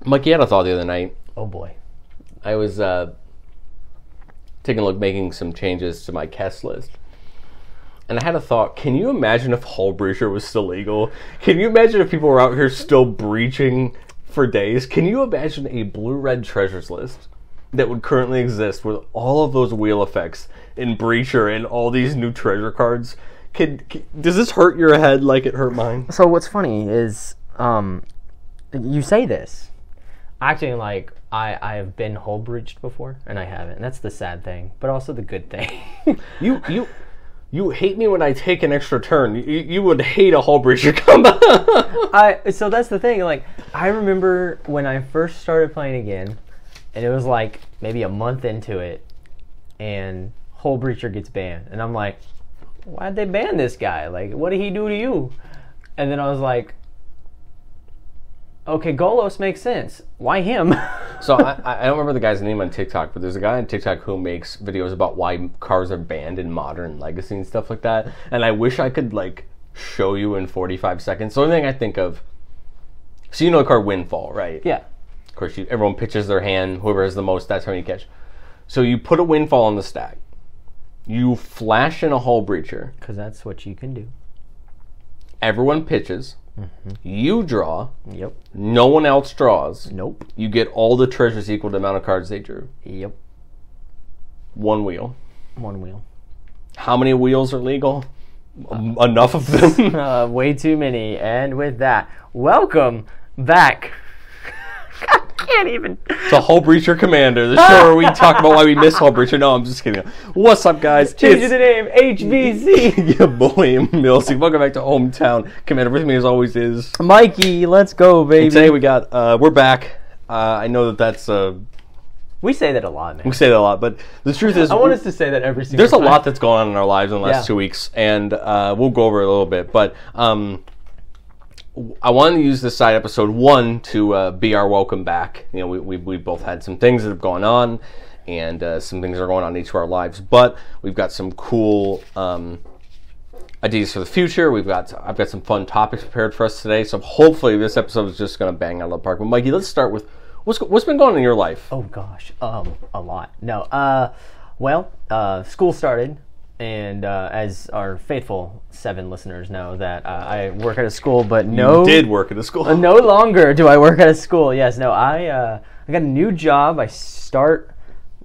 Mikey had a thought the other night. Oh boy. I was taking a look, making some changes to my guest list. And I had a thought, can you imagine if hull breacher was still legal? Can you imagine if people were out here still breaching for days? Can you imagine a blue-red treasures list that would currently exist with all of those wheel effects in breacher and all these new treasure cards? Does this hurt your head like it hurt mine? So what's funny is, you say this, acting like I have been hull breached before, and I haven't. And that's the sad thing, but also the good thing. You hate me when I take an extra turn. You would hate a hull breacher combo. So that's the thing. Like, I remember when I first started playing again, and it was like maybe a month into it, and hull breacher gets banned, and I'm like, why'd they ban this guy? Like, what did he do to you? And then I was like, okay, Golos makes sense. Why him? So I don't remember the guy's name on TikTok, but there's a guy on TikTok who makes videos about why cars are banned in Modern Legacy and stuff like that. And I wish I could like show you in 45 seconds. The only thing I think of, so you know the card Windfall, right? Yeah. Of course, everyone pitches their hand. Whoever has the most, that's how you catch. So you put a Windfall on the stack. You flash in a hull breacher. Because that's what you can do. Everyone pitches. Mm-hmm. You draw. Yep. No one else draws. Nope. You get all the treasures equal to the amount of cards they drew. Yep. One wheel. One wheel. How many wheels are legal? Enough of them. Way too many. And with that, welcome back. I can't even. It's a Hull Breacher Commander, the show where we talk about why we miss Hull Breacher. No, I'm just kidding. What's up, guys? Changing the name, HBC. Yeah, boy, Millzy. Welcome back to Hometown Commander. With me, as always, is Mikey. Let's go, baby. And today we got, we're back. I know that's we say that a lot, man. We say that a lot, but the truth is, I want us to say that every single there's time. a lot that's going on in our lives in the last 2 weeks, and we'll go over it a little bit. But I wanted to use this side episode one to be our welcome back. You know, we both had some things that have gone on, and some things that are going on in each of our lives. But we've got some cool ideas for the future. I've got some fun topics prepared for us today. So hopefully this episode is just going to bang out of the park. But Mikey, let's start with what's been going on in your life. Oh gosh, a lot. No, school started. And as our faithful 7 listeners know, that I work at a school, but You did work at a school. No longer do I work at a school. Yes, no, I got a new job. I start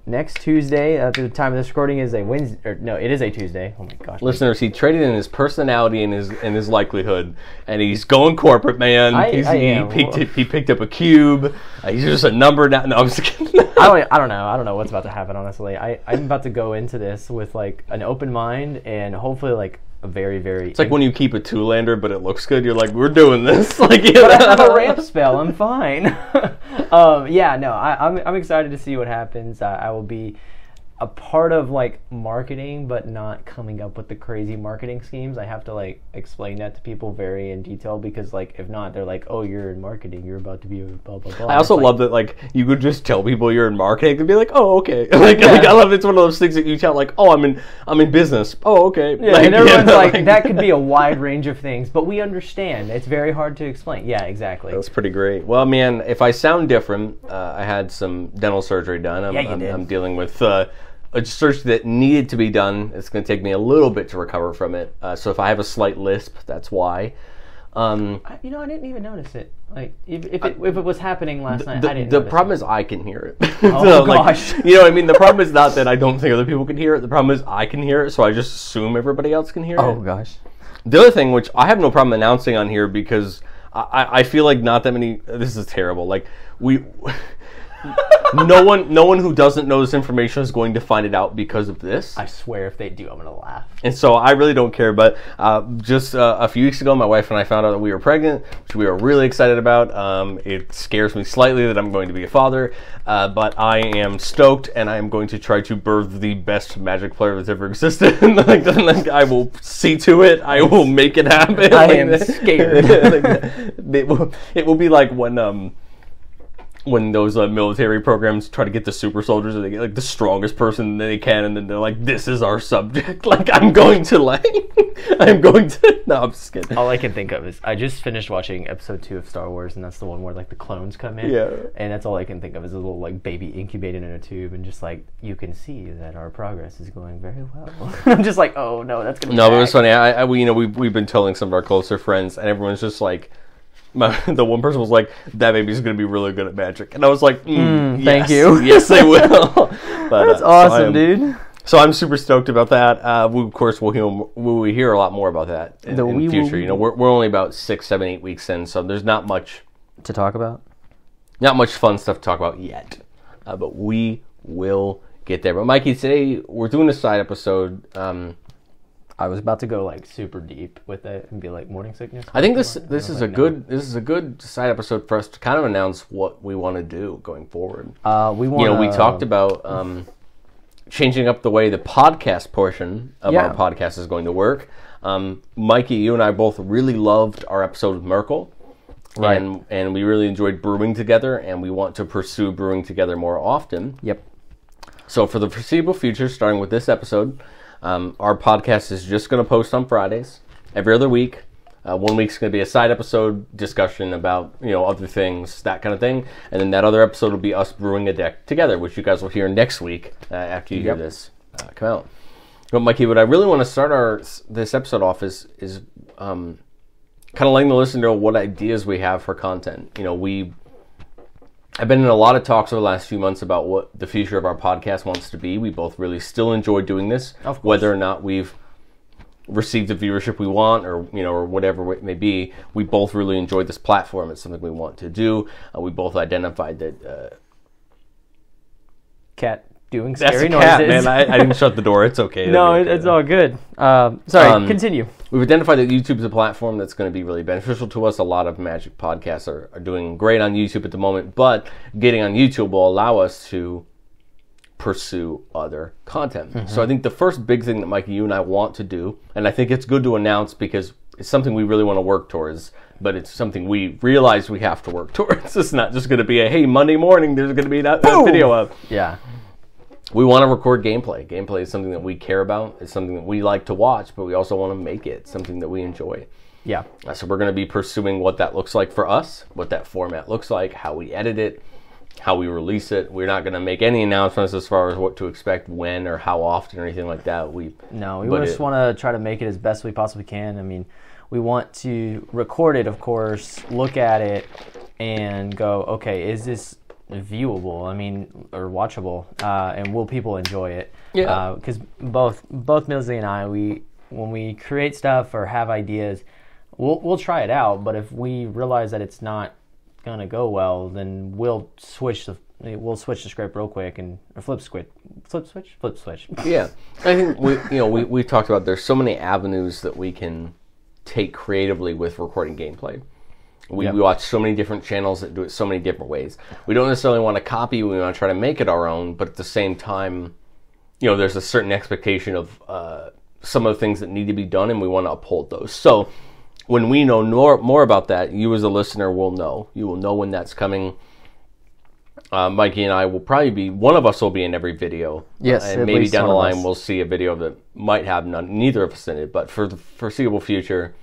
next Tuesday. At the time of this recording is a Wednesday. Or, no, it is a Tuesday. Oh my gosh. Listeners, he traded in his personality and his likelihood, and he's going corporate, man. He picked up a cube. He's just a number now. No, I'm just kidding. I don't know. I don't know what's about to happen, honestly. I'm about to go into this with like an open mind and hopefully like a very, very... It's like when you keep a two-lander, but it looks good. You're like, we're doing this. Like, but I have a ramp spell. I'm fine. I'm excited to see what happens. I will be a part of like marketing, but not coming up with the crazy marketing schemes. I have to like explain that to people very in detail, because like if not, they're like, oh, you're in marketing, you're about to be a blah blah blah. I also love that like you could just tell people you're in marketing and be like, oh, okay. like I love it's one of those things that you tell, like, oh, I'm in business. Oh, okay. Yeah, like, and everyone's like that could be a wide range of things, but we understand it's very hard to explain. Yeah, exactly. That's pretty great. Well, man, if I sound different, I had some dental surgery done. I'm dealing with a surgery that needed to be done. It's going to take me a little bit to recover from it. So if I have a slight lisp, that's why. I didn't even notice it. Like if it was happening last night, I didn't. The problem is I can hear it. Oh gosh! You know what I mean? The problem is not that I don't think other people can hear it. The problem is I can hear it, so I just assume everybody else can hear it. Oh gosh! The other thing, which I have no problem announcing on here, because I feel like not that many. This is terrible. Like no one who doesn't know this information is going to find it out because of this. I swear if they do, I'm going to laugh. And so I really don't care. But just a few weeks ago, my wife and I found out that we were pregnant, which we were really excited about. It scares me slightly that I'm going to be a father. But I am stoked, and I am going to try to birth the best Magic player that's ever existed. like, I will see to it. I will make it happen. I am scared. It will be like when... when those military programs try to get the super soldiers, and they get like the strongest person they can, and then they're like, "This is our subject." Like, I'm going to. No, I'm just kidding. All I can think of is I just finished watching episode 2 of Star Wars, and that's the one where like the clones come in. Yeah. And that's all I can think of is a little like baby incubated in a tube, and just like you can see that our progress is going very well. I'm just like, oh no, that's gonna. No, but it was funny. We've been telling some of our closer friends, and everyone's just like. The one person was like, "That baby's going to be really good at magic," and I was like, yes, "Thank you, yes, they will." But, that's awesome, dude. So I'm super stoked about that. Of course, we'll hear a lot more about that in the future. You know, we're only about 6, 7, 8 weeks in, so there's not much to talk about. Not much fun stuff to talk about yet, but we will get there. But Mikey, today we're doing a side episode. I was about to go like super deep with it and be like morning sickness. I think this is a good side episode for us to kind of announce what we want to do going forward. We talked about changing up the way the podcast portion of our podcast is going to work. Mikey, you and I both really loved our episode with Merkel. Right. And we really enjoyed brewing together, and we want to pursue brewing together more often. Yep. So for the foreseeable future, starting with this episode, our podcast is just going to post on Fridays, every other week. 1 week's going to be a side episode discussion about, other things, that kind of thing. And then that other episode will be us brewing a deck together, which you guys will hear next week after you hear this come out. But Mikey, what I really want to start this episode off is kind of letting the listener know what ideas we have for content. I've been in a lot of talks over the last few months about what the future of our podcast wants to be. We both really still enjoy doing this, whether or not we've received the viewership we want, or whatever it may be. We both really enjoy this platform. It's something we want to do. We both identified that. Cat doing scary noises. Cat, noises. Man, I didn't shut the door. It's okay. No, it's all good. Sorry, continue. We've identified that YouTube's a platform that's going to be really beneficial to us. A lot of Magic podcasts are doing great on YouTube at the moment, but getting on YouTube will allow us to pursue other content. Mm-hmm. So I think the first big thing that Mikey, you and I want to do, and I think it's good to announce because it's something we really want to work towards, but it's something we realize we have to work towards. It's not just going to be hey, Monday morning, there's going to be that video up. Yeah. We want to record gameplay. Gameplay is something that we care about. It's something that we like to watch, but we also want to make it something that we enjoy. Yeah. So we're going to be pursuing what that looks like for us, what that format looks like, how we edit it, how we release it. We're not going to make any announcements as far as what to expect, when, or how often, or anything like that. We just want to try to make it as best we possibly can. I mean, we want to record it, of course, look at it, and go, okay, is this viewable, or watchable, and will people enjoy it? Yeah. Because both Millzy and I, when we create stuff or have ideas, we'll try it out, but if we realize that it's not gonna go well, then we'll switch the script real quick or flip switch. Yeah, I think we talked about there's so many avenues that we can take creatively with recording gameplay. We watch so many different channels that do it so many different ways. We don't necessarily want to copy, we want to try to make it our own, but at the same time, there's a certain expectation of some of the things that need to be done, and we want to uphold those. So when we know more about that, you as a listener will know. You will know when that's coming. Mikey and I will probably be, one of us will be in every video. Yes, and maybe down the line we'll see a video that might have neither of us in it, but for the foreseeable future,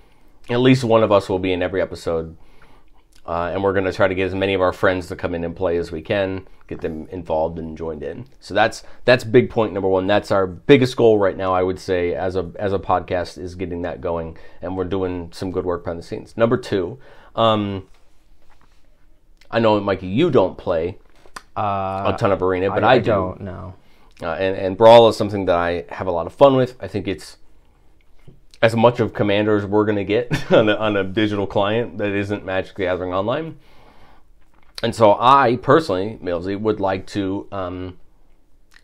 at least one of us will be in every episode. And we're going to try to get as many of our friends to come in and play as we can, get them involved and joined in. So that's big point number one. That's our biggest goal right now, I would say, as a podcast, is getting that going. And we're doing some good work behind the scenes. Number two, I know, Mikey, you don't play a ton of Arena, but I do. I don't, no. And Brawl is something that I have a lot of fun with. I think it's as much of Commander as we're going to get on a digital client that isn't Magic the Gathering Online. And so I, personally, Millzy, would like to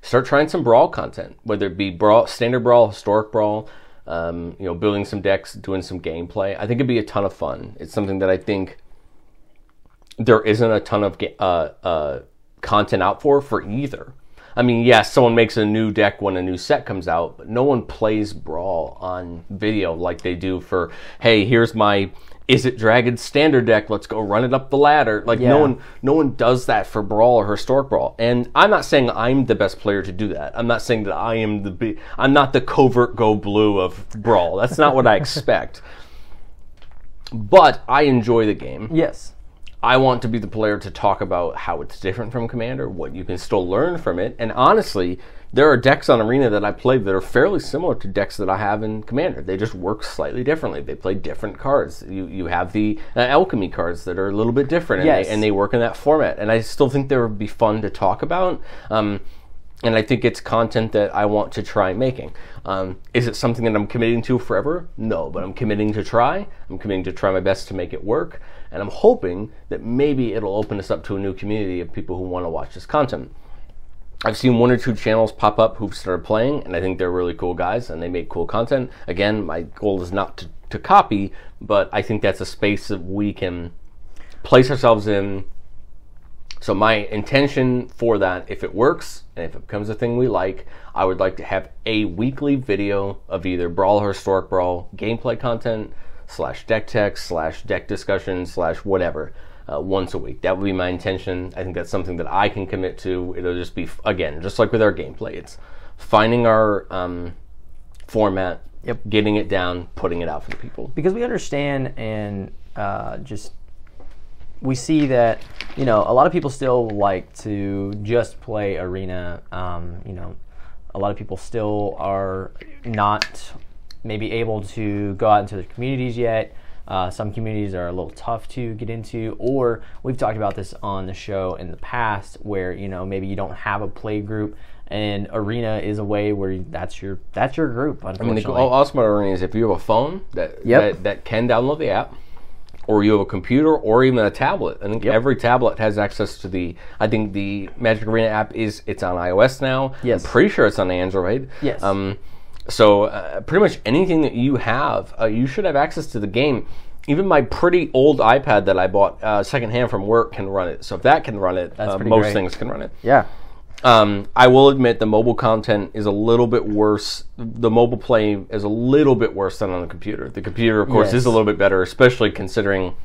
start trying some Brawl content, whether it be Brawl, Standard Brawl, Historic Brawl, building some decks, doing some gameplay. I think it'd be a ton of fun. It's something that I think there isn't a ton of content out for either. I mean, yes, someone makes a new deck when a new set comes out, but no one plays Brawl on video like they do for, hey, here's my is it Dragon's standard deck? Let's go run it up the ladder. Like no one does that for Brawl or Historic Brawl. And I'm not saying I'm the best player to do that. I'm not saying that I'm not the covert go blue of Brawl. That's not what I expect. But I enjoy the game. Yes. I want to be the player to talk about how it's different from Commander, what you can still learn from it. And honestly, there are decks on Arena that I played that are fairly similar to decks that I have in Commander. They just work slightly differently. They play different cards. You have the alchemy cards that are a little bit different, and they work in that format. And I still think they would be fun to talk about. And I think it's content that I want to try making. Is it something that I'm committing to forever? No, but I'm committing to try. I'm committing to try my best to make it work. And I'm hoping that maybe it'll open us up to a new community of people who want to watch this content. I've seen 1 or 2 channels pop up who've started playing, and I think they're really cool guys, and they make cool content. Again, my goal is not to copy, but I think that's a space that we can place ourselves in. So my intention for that, if it works, and if it becomes a thing we like, I would like to have a weekly video of either Brawl or Historic Brawl gameplay content, / deck text, / deck discussion, / whatever. Once a week. That would be my intention. I think that's something that I can commit to. It'll just be, again, just like with our gameplay. It's finding our format, getting it down, putting it out for the people. Because we understand and we see that, a lot of people still like to just play Arena. A lot of people still are not maybe able to go out into the communities yet. Some communities are a little tough to get into, or we've talked about this on the show in the past where, maybe you don't have a play group, and Arena is a way where that's your group, unfortunately. I mean, the awesome about Arena is if you have a phone that can download the app, or you have a computer, or even a tablet. I think every tablet has access to I think the Magic Arena app it's on iOS now. Yes. I'm pretty sure it's on Android. Yes. So pretty much anything that you have, you should have access to the game. Even my pretty old iPad that I bought secondhand from work can run it. So if that can run it, most great. things can run it. Yeah. I will admit the mobile content is a little bit worse. The mobile play is a little bit worse than on the computer. The computer, of course, is a little bit better, especially considering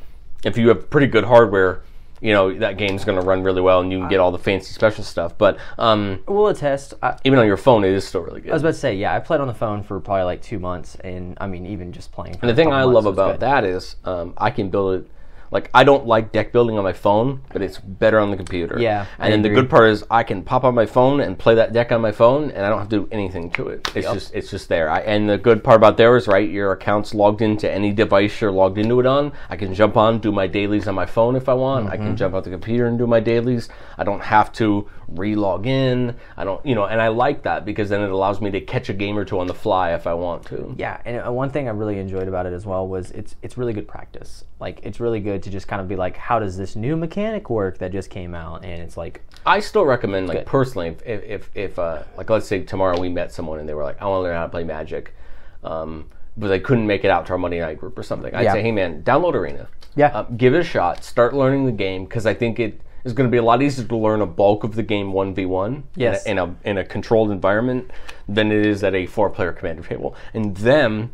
if you have pretty good hardware, that game's going to run really well and you can get all the fancy special stuff. But we'll attest. Even on your phone, it is still really good. I was about to say, I played on the phone for probably like 2 months, and I mean, even just playing. And the thing I love about that is I can build it. Like, I don't like deck building on my phone, but it's better on the computer. Yeah, and then the good part is I can pop on my phone and play that deck on my phone, and I don't have to do anything to it. It's just there. And the good part about there is, your account's logged into any device you're logged into it on. I can jump on, do my dailies on my phone if I want. I can jump out the computer and do my dailies. I don't have to re-log in. I don't, and I like that because then it allows me to catch a game or two on the fly if I want to. Yeah, and one thing I really enjoyed about it as well was it's really good practice. Like, it's really good to just kind of be like, how does this new mechanic work that just came out? And it's like, I still recommend, like, personally, if like, let's say tomorrow we met someone and they were like, I want to learn how to play Magic, but they couldn't make it out to our Monday night group or something. I'd say, hey man, download Arena. Yeah. Give it a shot. Start learning the game, because I think it is going to be a lot easier to learn a bulk of the game 1v1 in a controlled environment than it is at a 4-player Commander table. And then,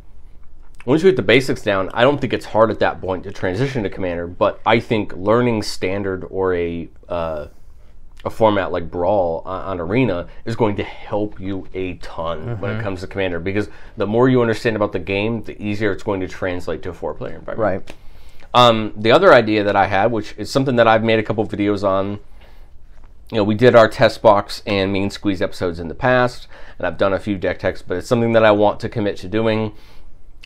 once you get the basics down, I don't think it's hard at that point to transition to Commander, but I think learning Standard or a format like Brawl on Arena is going to help you a ton when it comes to Commander, because the more you understand about the game, the easier it's going to translate to a 4-player environment. Right. The other idea that I had, which is something that I've made a couple videos on, we did our test box and mean squeeze episodes in the past, and I've done a few deck techs, but it's something that I want to commit to doing.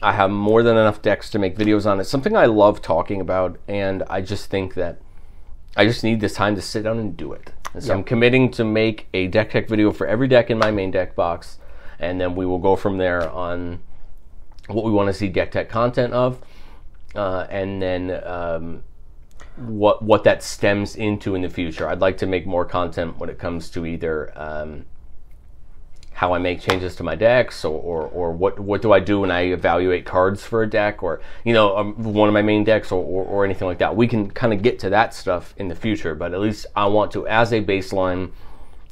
I have more than enough decks to make videos on. It's something I love talking about, and I just think that I just need this time to sit down and do it. And so I'm committing to make a deck tech video for every deck in my main deck box, and then we will go from there on what we want to see deck tech content of, and then what that stems into in the future. I'd like to make more content when it comes to either how I make changes to my decks, or what do I do when I evaluate cards for a deck, or one of my main decks, or anything like that. We can kind of get to that stuff in the future, but at least I want to, as a baseline,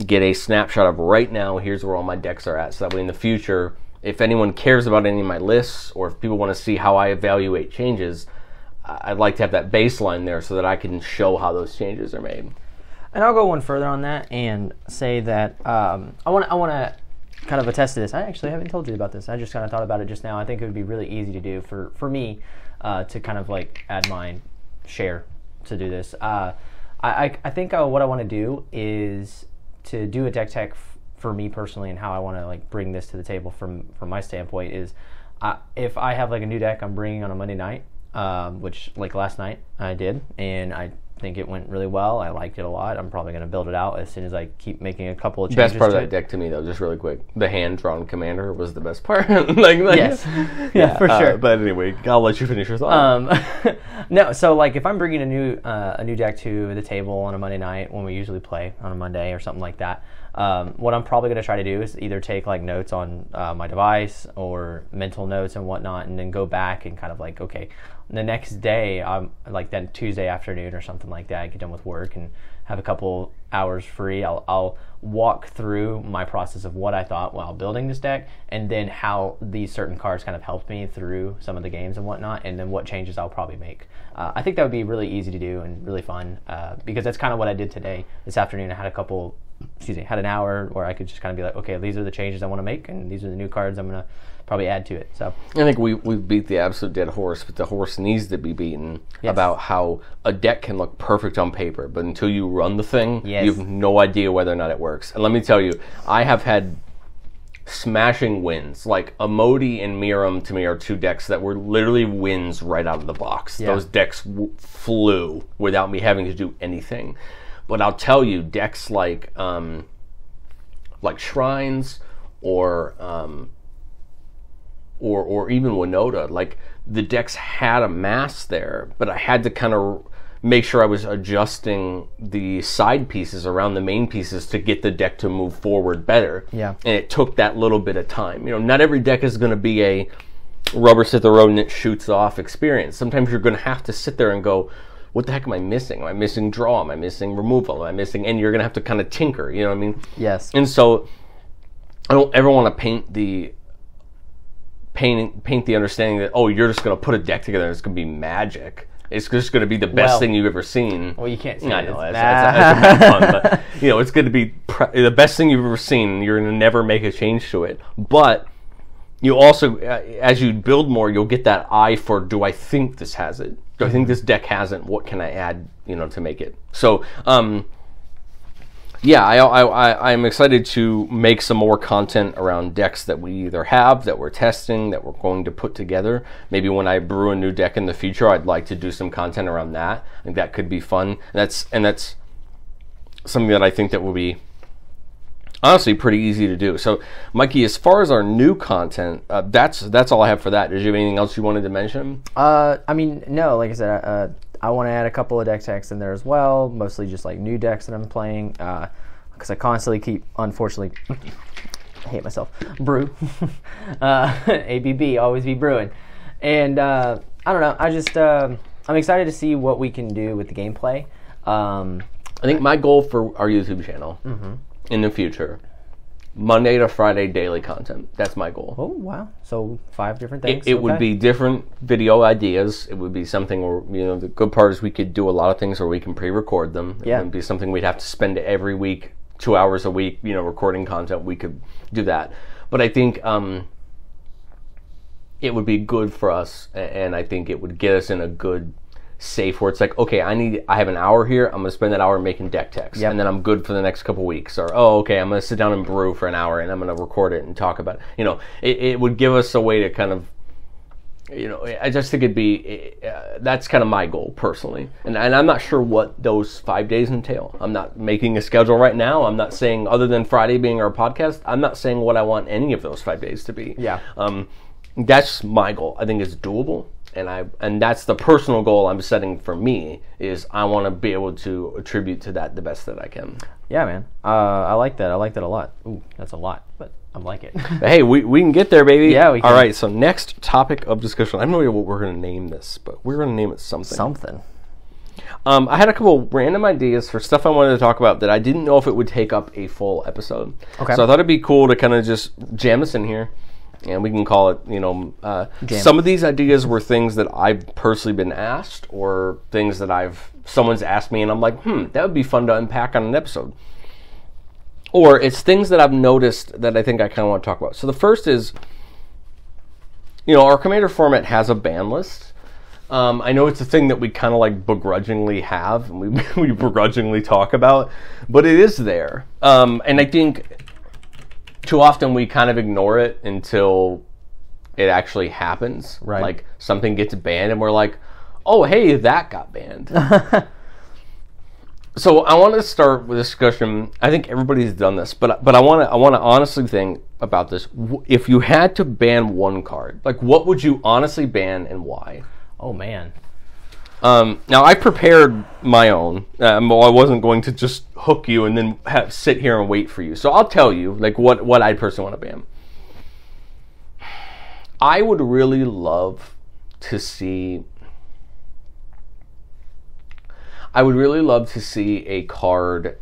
get a snapshot of right now, here's where all my decks are at, so that way in the future, if anyone cares about any of my lists, or if people want to see how I evaluate changes, I'd like to have that baseline there so that I can show how those changes are made. And I'll go one further on that and say that I want to kind of attest to this. I actually haven't told you about this. I just kind of thought about it just now. I think it would be really easy to do for me to kind of like add my share to do this. I think what I want to do is to do a deck tech for me personally, and how I want to like bring this to the table from my standpoint is if I have like a new deck I'm bringing on a Monday night, which like last night I did, and I think it went really well. I liked it a lot. I'm probably going to build it out as soon as I keep making a couple of changes. Best part to of that it. deck to me, though, just really quick, the hand-drawn commander was the best part. Yes, yeah, for sure. But anyway, I'll let you finish your thought. No, so like if I'm bringing a new deck to the table on a Monday night when we usually play on a Monday or something like that, what I'm probably going to try to do is either take like notes on my device or mental notes and whatnot, and then go back and kind of like, okay, the next day, like that Tuesday afternoon or something like that, I get done with work and have a couple hours free. I'll walk through my process of what I thought while building this deck, and then how these certain cards kind of helped me through some of the games and whatnot, and then what changes I'll probably make. I think that would be really easy to do and really fun, because that's kind of what I did today. This afternoon, I had had an hour where I could just kind of be like, okay, these are the changes I want to make, and these are the new cards I'm going to probably add to it. So I think we beat the absolute dead horse, but the horse needs to be beaten. Yes. About how a deck can look perfect on paper, but until you run the thing, Yes. you have no idea whether or not it works. And let me tell you, I have had smashing wins. Like Amodi and Miram to me are two decks that were literally wins right out of the box. Yeah. Those decks flew without me having to do anything. But I'll tell you, decks like Shrines or even Winota, like the decks had a mass there, but I had to kind of make sure I was adjusting the side pieces around the main pieces to get the deck to move forward better. Yeah. And it took that little bit of time. You know, not every deck is going to be a rubber hit the road and it shoots off experience. Sometimes you're going to have to sit there and go, what the heck am I missing? Am I missing draw? Am I missing removal? Am I missing? And you're going to have to kind of tinker, you know what I mean? yes, And so I don't ever want to paint the understanding that, oh, you're just going to put a deck together and it's going to be magic. It's just going to be the best thing you've ever seen. Well, you can't say I know, it's that's a bad pun, but you know, it's going to be the best thing you've ever seen. You're going to never make a change to it. But you also, as you build more, you'll get that eye for, do I think this has it? Do I think this deck has it? What can I add, to make it? So, yeah, I'm excited to make some more content around decks that we either have, that we're testing, that we're going to put together. Maybe when I brew a new deck in the future, I'd like to do some content around that. I think that could be fun. And that's something that I think that will be honestly pretty easy to do. So, Mikey, as far as our new content, that's all I have for that. Did you have anything else you wanted to mention? I mean, no, like I said, I want to add a couple of deck techs in there as well, mostly just like new decks that I'm playing, because I constantly keep, unfortunately, I hate myself, brew, ABB, always be brewing, and I don't know, I'm excited to see what we can do with the gameplay. I think my goal for our YouTube channel in the future, Monday to Friday daily content. That's my goal. Oh, wow. So 5 different things. It would be different video ideas. It would be something where, the good part is we could do a lot of things where we can pre-record them. It wouldn't be something we'd have to spend every week, 2 hours a week, recording content. We could do that. But I think it would be good for us, and I think it would get us in a good safe where it's like, okay, I have an hour here, I'm going to spend that hour making deck techs, and then I'm good for the next couple weeks. Or, okay, I'm going to sit down and brew for an hour, and I'm going to record it and talk about it. It would give us a way to kind of, I just think it'd be, that's kind of my goal personally. And I'm not sure what those 5 days entail. I'm not making a schedule right now. I'm not saying, other than Friday being our podcast, I'm not saying what I want any of those 5 days to be. Yeah. That's my goal. I think it's doable. And that's the personal goal I'm setting for me, is I want to be able to attribute to that the best that I can. Yeah, man. I like that. I like that a lot. Ooh, that's a lot, but I like it. But hey, we can get there, baby. Yeah, we can. All right, so next topic of discussion. I have no idea what we're going to name this, but we're going to name it something. Something. I had a couple random ideas for stuff I wanted to talk about that I didn't know if it would take up a full episode. Okay. So I thought it'd be cool to kind of just jam this in here. And we can call it, some of these ideas were things that I've personally been asked, or things that someone's asked me, and I'm like, that would be fun to unpack on an episode. Or it's things that I've noticed that I think I kind of want to talk about. So the first is, our Commander format has a ban list. I know it's a thing that we kind of like begrudgingly have, and we begrudgingly talk about, but it is there. And I think too often we kind of ignore it until it actually happens. Right. Like something gets banned and we're like, oh, hey, that got banned. So I want to start with a discussion. I think everybody's done this, but I want to honestly think about this. If you had to ban one card, like what would you honestly ban and why? Oh, man. Now, I prepared my own. I wasn't going to just hook you and then sit here and wait for you. So I'll tell you like what I personally want to ban. I would really love to see... a card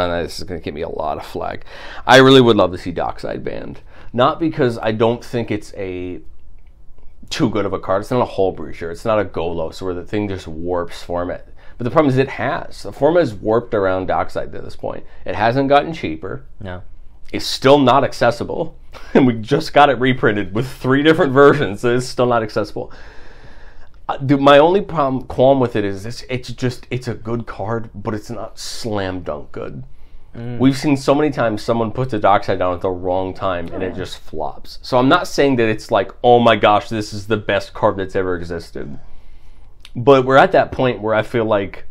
this is going to give me a lot of flag. I really would love to see Dockside banned. Not because I don't think it's too good of a card. It's not a Hull Breacher. It's not a Golos where the thing just warps format. But the problem is the format is warped around Dockside to this point. It hasn't gotten cheaper. No. It's still not accessible. And we just got it reprinted with 3 different versions, so it's still not accessible. My only qualm with it is it's a good card, but it's not slam dunk good. We've seen so many times someone puts a Dockside down at the wrong time and it just flops. So I'm not saying that it's like, oh my gosh, this is the best card that's ever existed. But we're at that point where I feel like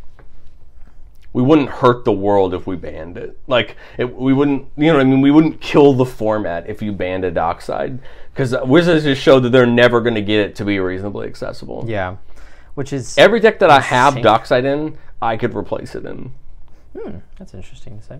we wouldn't hurt the world if we banned it. Like, we wouldn't, we wouldn't kill the format if you banned a Dockside. Because Wizards just showed that they're never going to get it to be reasonably accessible. Yeah. Which is... Every deck that I have Dockside in, I could replace it in. That's interesting to say.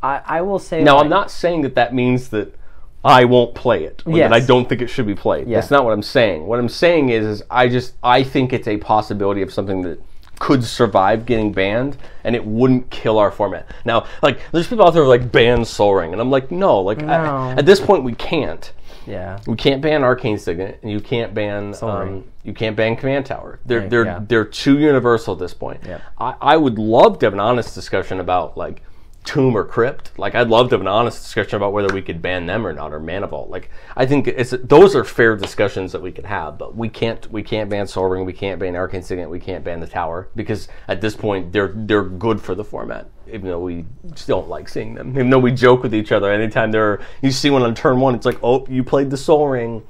I will say... Now, I'm not saying that means that I won't play it. Or that I don't think it should be played. Yeah. That's not what I'm saying. What I'm saying is I think it's a possibility of something that could survive getting banned, and it wouldn't kill our format. Now, like, there's people out there who like ban Sol Ring, and I'm like, no. At this point, we can't. Yeah. We can't ban Arcane Signet, and you can't ban Command Tower. They're too universal at this point. Yeah. I would love to have an honest discussion about like Tomb or Crypt. Like, I'd love to have an honest discussion about whether we could ban them or not, or Mana Vault. Like, I think those are fair discussions that we could have, but we can't ban Sol Ring, we can't ban Arcane Signet, we can't ban the Tower, because at this point they're good for the format, even though we still don't like seeing them. Even though we joke with each other anytime you see one on turn 1, it's like, oh, you played the Sol Ring.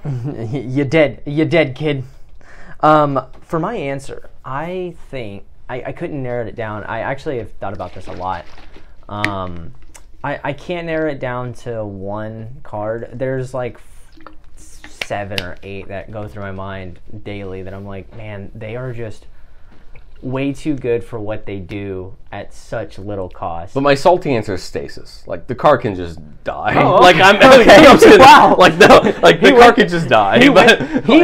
You're dead, kid. For my answer, I think I couldn't narrow it down. I actually have thought about this a lot. I can't narrow it down to one card. There's like 7 or 8 that go through my mind daily that I'm like, man, they are just way too good for what they do at such little cost. But my salty answer is Stasis. Like, the card can just die. Oh, okay. Like, I'm wow. Like, no, like the card can just die. He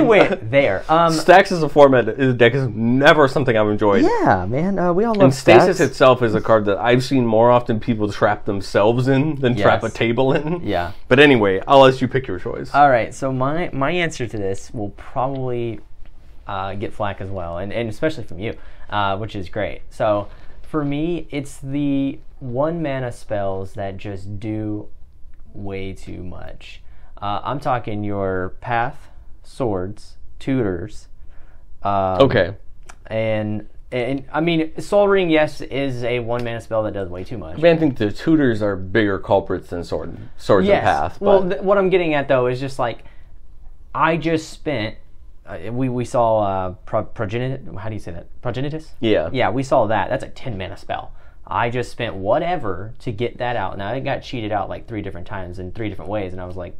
went there. Stacks as a deck is never something I've enjoyed. Yeah, man. We all love And Stasis Stacks. itself is a card that I've seen more often people trap themselves in than trap a table in. Yeah. But anyway, I'll let you pick your choice. All right. So my answer to this will probably get flack as well, and especially from you. Which is great. So for me, it's the 1-mana spells that just do way too much. I'm talking your Path, Swords, Tutors. Okay. And I mean, Sol Ring, yes, is a 1-mana spell that does way too much. I mean, I think the Tutors are bigger culprits than Swords and Path. But. Well, what I'm getting at, though, is just like, I just spent... we saw Progenitus. How do you say that? Progenitus? Yeah. Yeah, we saw that. That's a 10-mana spell. I just spent whatever to get that out. Now, it got cheated out like 3 different times in 3 different ways, and I was like,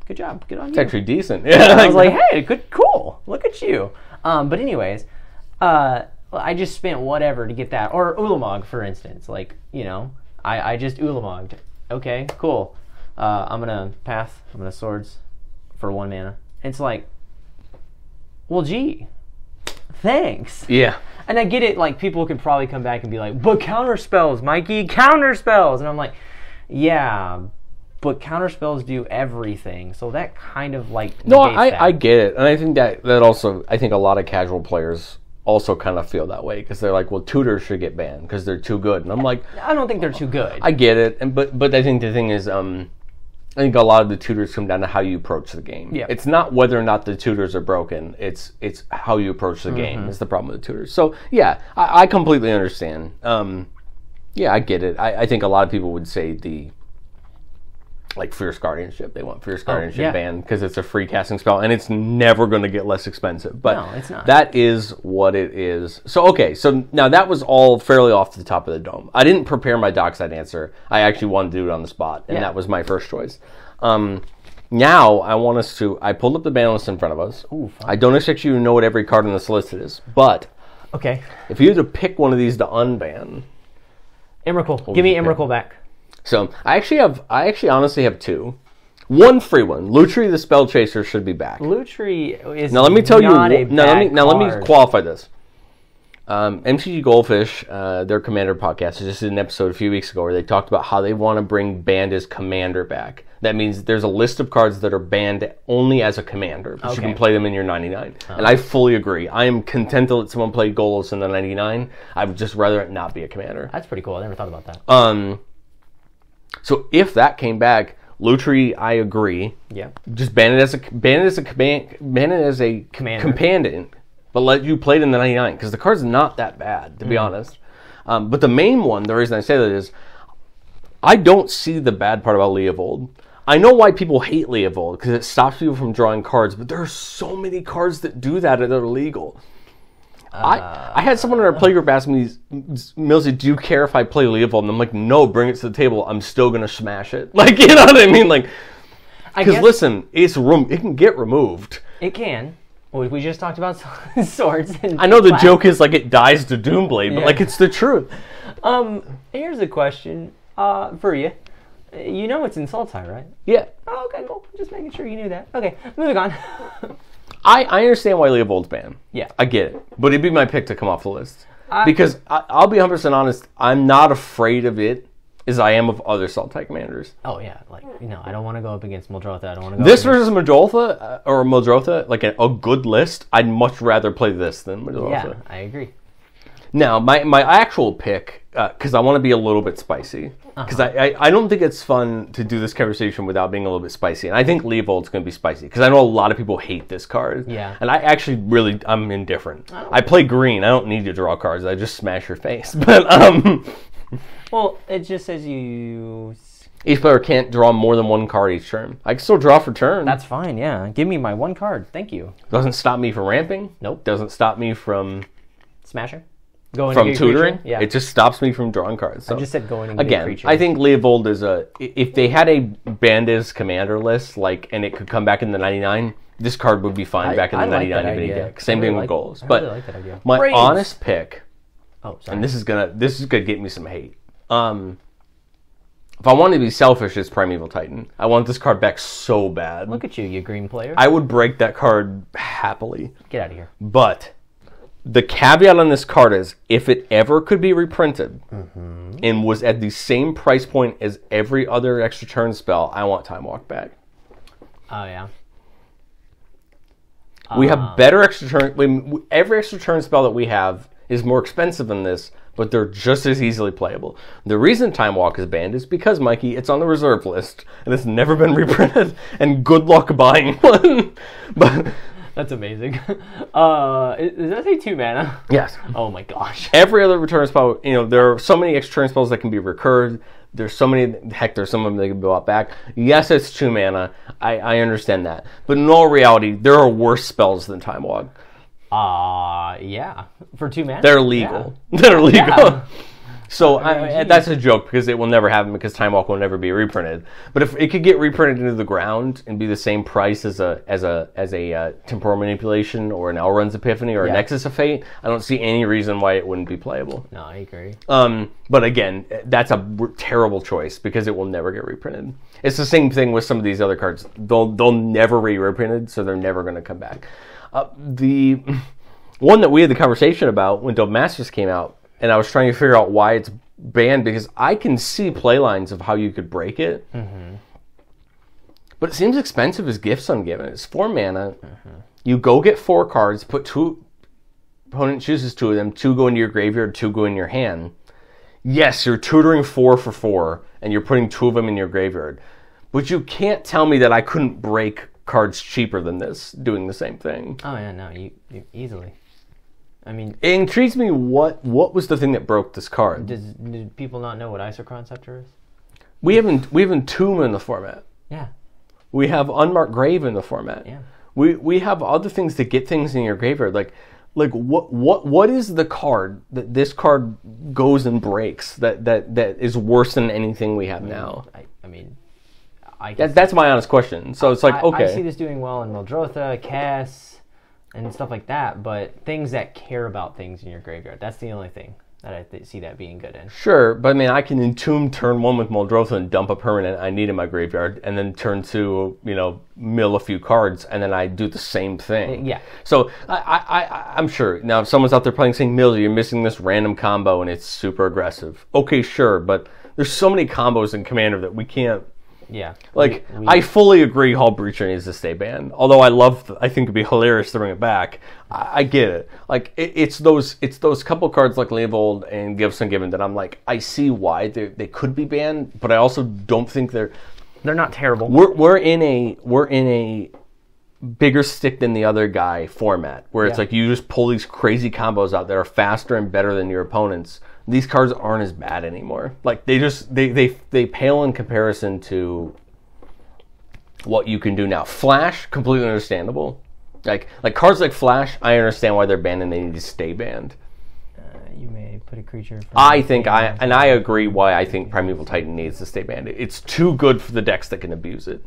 good job. Good on you. It's actually decent. Yeah. I was like, hey, good, cool. Look at you. But anyways, I just spent whatever to get that. Or Ulamog, for instance. Like, I just Ulamogged. Okay, cool. I'm going to Path. I'm going to Swords for 1 mana. It's like, well, gee, thanks. Yeah. And I get it, like, people could probably come back and be like, but counter spells, Mikey, counter spells. And I'm like, yeah, but counterspells do everything, so that kind of like No, negates that. I get it, and I think that also, I think a lot of casual players also kind of feel that way because they're like, well, tutors should get banned because they're too good, and I'm like, I don't think they're too good. I get it, and but I think the thing is, I think a lot of the tutors come down to how you approach the game. Yeah. It's not whether or not the tutors are broken; it's how you approach the game is the problem with the tutors. So yeah, I completely understand. Yeah, I get it. I think a lot of people would say like Fierce Guardianship. They want Fierce Guardianship banned because it's a free casting spell and it's never going to get less expensive. But no, it's not. That is what it is. So, okay. So now that was all fairly off the top of the dome. I didn't prepare my dockside answer. I actually wanted to do it on the spot. And that was my first choice. Now I want us to... I pulled up the ban list in front of us. Ooh, fun. I don't expect you to know what every card on this list is. But... Okay. If you had to pick one of these to unban... Emrakul. Give me Emrakul back. So I actually honestly have two. One free one. Lutri the Spell Chaser should be back. Lutri is now let me tell not you. a Let me card. qualify this. MTG Goldfish, their Commander podcast, just did an episode a few weeks ago where they talked about how they want to bring banned as Commander back. That means there's a list of cards that are banned only as a Commander, but you can play them in your 99. And I fully agree. I am content to let someone play Golos in the 99. I would just rather it not be a Commander. That's pretty cool. I never thought about that. So if that came back, Lutri, I agree. Yeah. Just ban it as a companion, but let you play it in the 99 because the card's not that bad, to be honest. But the main one, the reason I say that is, I don't see the bad part about Leovold. I know why people hate Leovold because it stops people from drawing cards, but there are so many cards that do that that are legal. I had someone in our playgroup ask me, Millzy, do you care if I play Leovold? And I'm like, no, bring it to the table. I'm still going to smash it. Like, you know what I mean? Like, because listen, it can get removed. It can. Well, we just talked about swords. And I know the joke is like it dies to Doomblade, but like it's the truth. Here's a question for you. You know it's in Sultai, right? Yeah. Oh, okay, cool. Just making sure you knew that. Okay, moving on. I understand why Leovold's banned. Yeah. I get it. But it'd be my pick to come off the list. Because I'll be 100% honest, I'm not afraid of it as I am of other Sultai commanders. Oh, yeah. Like, I don't want to go up against Muldrotha. I don't want to go this versus Muldrotha, like a good list, I'd much rather play this than Muldrotha. Yeah, I agree. Now, my actual pick, because I want to be a little bit spicy, because I don't think it's fun to do this conversation without being a little bit spicy, and I think Leovold's going to be spicy, because I know a lot of people hate this card, yeah. And I actually I'm indifferent. I play green, I don't need to draw cards, I just smash your face, but, Well, it just says you... Each player can't draw more than one card each turn. I can still draw for turn. That's fine, yeah. Give me my one card, thank you. Doesn't stop me from ramping. Nope. Doesn't stop me from... Smashing? From tutoring, yeah. It just stops me from drawing cards. So, I just said going and again, creature. I think Leovold is if they had a Bandis commander list, and it could come back in the 99, this card would be fine back in the 99 if it deck. Same thing with goals. But like that idea. my honest pick, oh, sorry. and this is gonna get me some hate. If I wanted to be selfish, it's Primeval Titan. I want this card back so bad. Look at you green player. I would break that card happily. Get out of here. But the caveat on this card is, if it ever could be reprinted and was at the same price point as every other extra turn spell, I want Time Walk back. Oh, yeah. We have better extra turn... Every extra turn spell that we have is more expensive than this, but they're just as easily playable. The reason Time Walk is banned is because, Mikey, it's on the reserve list, and it's never been reprinted, and good luck buying one. But... That's amazing. Does that say 2 mana? Yes. Oh my gosh. Every other return spell, there are so many extra turn spells that can be recurred. There's so many, heck, there's some of them that can be brought back. Yes, it's 2 mana. I understand that. But in all reality, there are worse spells than Time Walk. Yeah. For 2 mana? They're legal. Yeah. They're legal. Yeah. So that's a joke because it will never happen because Time Walk will never be reprinted. But if it could get reprinted into the ground and be the same price as a Temporal Manipulation or an Elrond's Epiphany or a Nexus of Fate, I don't see any reason why it wouldn't be playable. No, I agree. But again, that's a terrible choice because it will never get reprinted. It's the same thing with some of these other cards. They'll never be reprinted, so they're never going to come back. The one that we had the conversation about when Dove Masters came out, and I was trying to figure out why it's banned because I can see play lines of how you could break it. But it seems expensive as gifts I'm giving. It's 4 mana. You go get 4 cards, put 2... Opponent chooses 2 of them. 2 go into your graveyard, 2 go in your hand. Yes, you're tutoring 4 for 4, and you're putting 2 of them in your graveyard. But you can't tell me that I couldn't break cards cheaper than this doing the same thing. Oh, yeah, no, you easily. I mean... It intrigues me what was the thing that broke this card. Did people not know what Isochron Scepter is? We have Entomb in the format. Yeah. We have Unmarked Grave in the format. Yeah. We have other things to get things in your graveyard. Like what is the card that this card goes and breaks that is worse than anything we have now? I mean, that's my honest question. So it's like, okay. I see this doing well in Mildrotha, Cass, and stuff like that, but things that care about things in your graveyard, that's the only thing that I see that being good in. Sure, but I mean, I can Entomb turn 1 with Muldrotha and dump a permanent I need in my graveyard, and then turn 2, mill a few cards, and then I do the same thing. Yeah. So I'm sure. Now, if someone's out there playing saying, Millzy, you're missing this random combo, and it's super aggressive. Okay, sure, but there's so many combos in Commander that we can't... Yeah. I fully agree Hull Breacher needs to stay banned. Although I think it'd be hilarious to bring it back. I get it. Like, it's those couple cards like Leovold and Gibson Given that I'm like, I see why they could be banned, but I also don't think they're not terrible. We're in a bigger stick than the other guy format, where it's like you just pull these crazy combos out that are faster and better than your opponents. These cards aren't as bad anymore. Like, they pale in comparison to what you can do now. Flash, completely understandable. Like cards like Flash, I understand why they're banned and they need to stay banned. You may put a creature... I agree why I think Primeval Titan needs to stay banned. It's too good for the decks that can abuse it.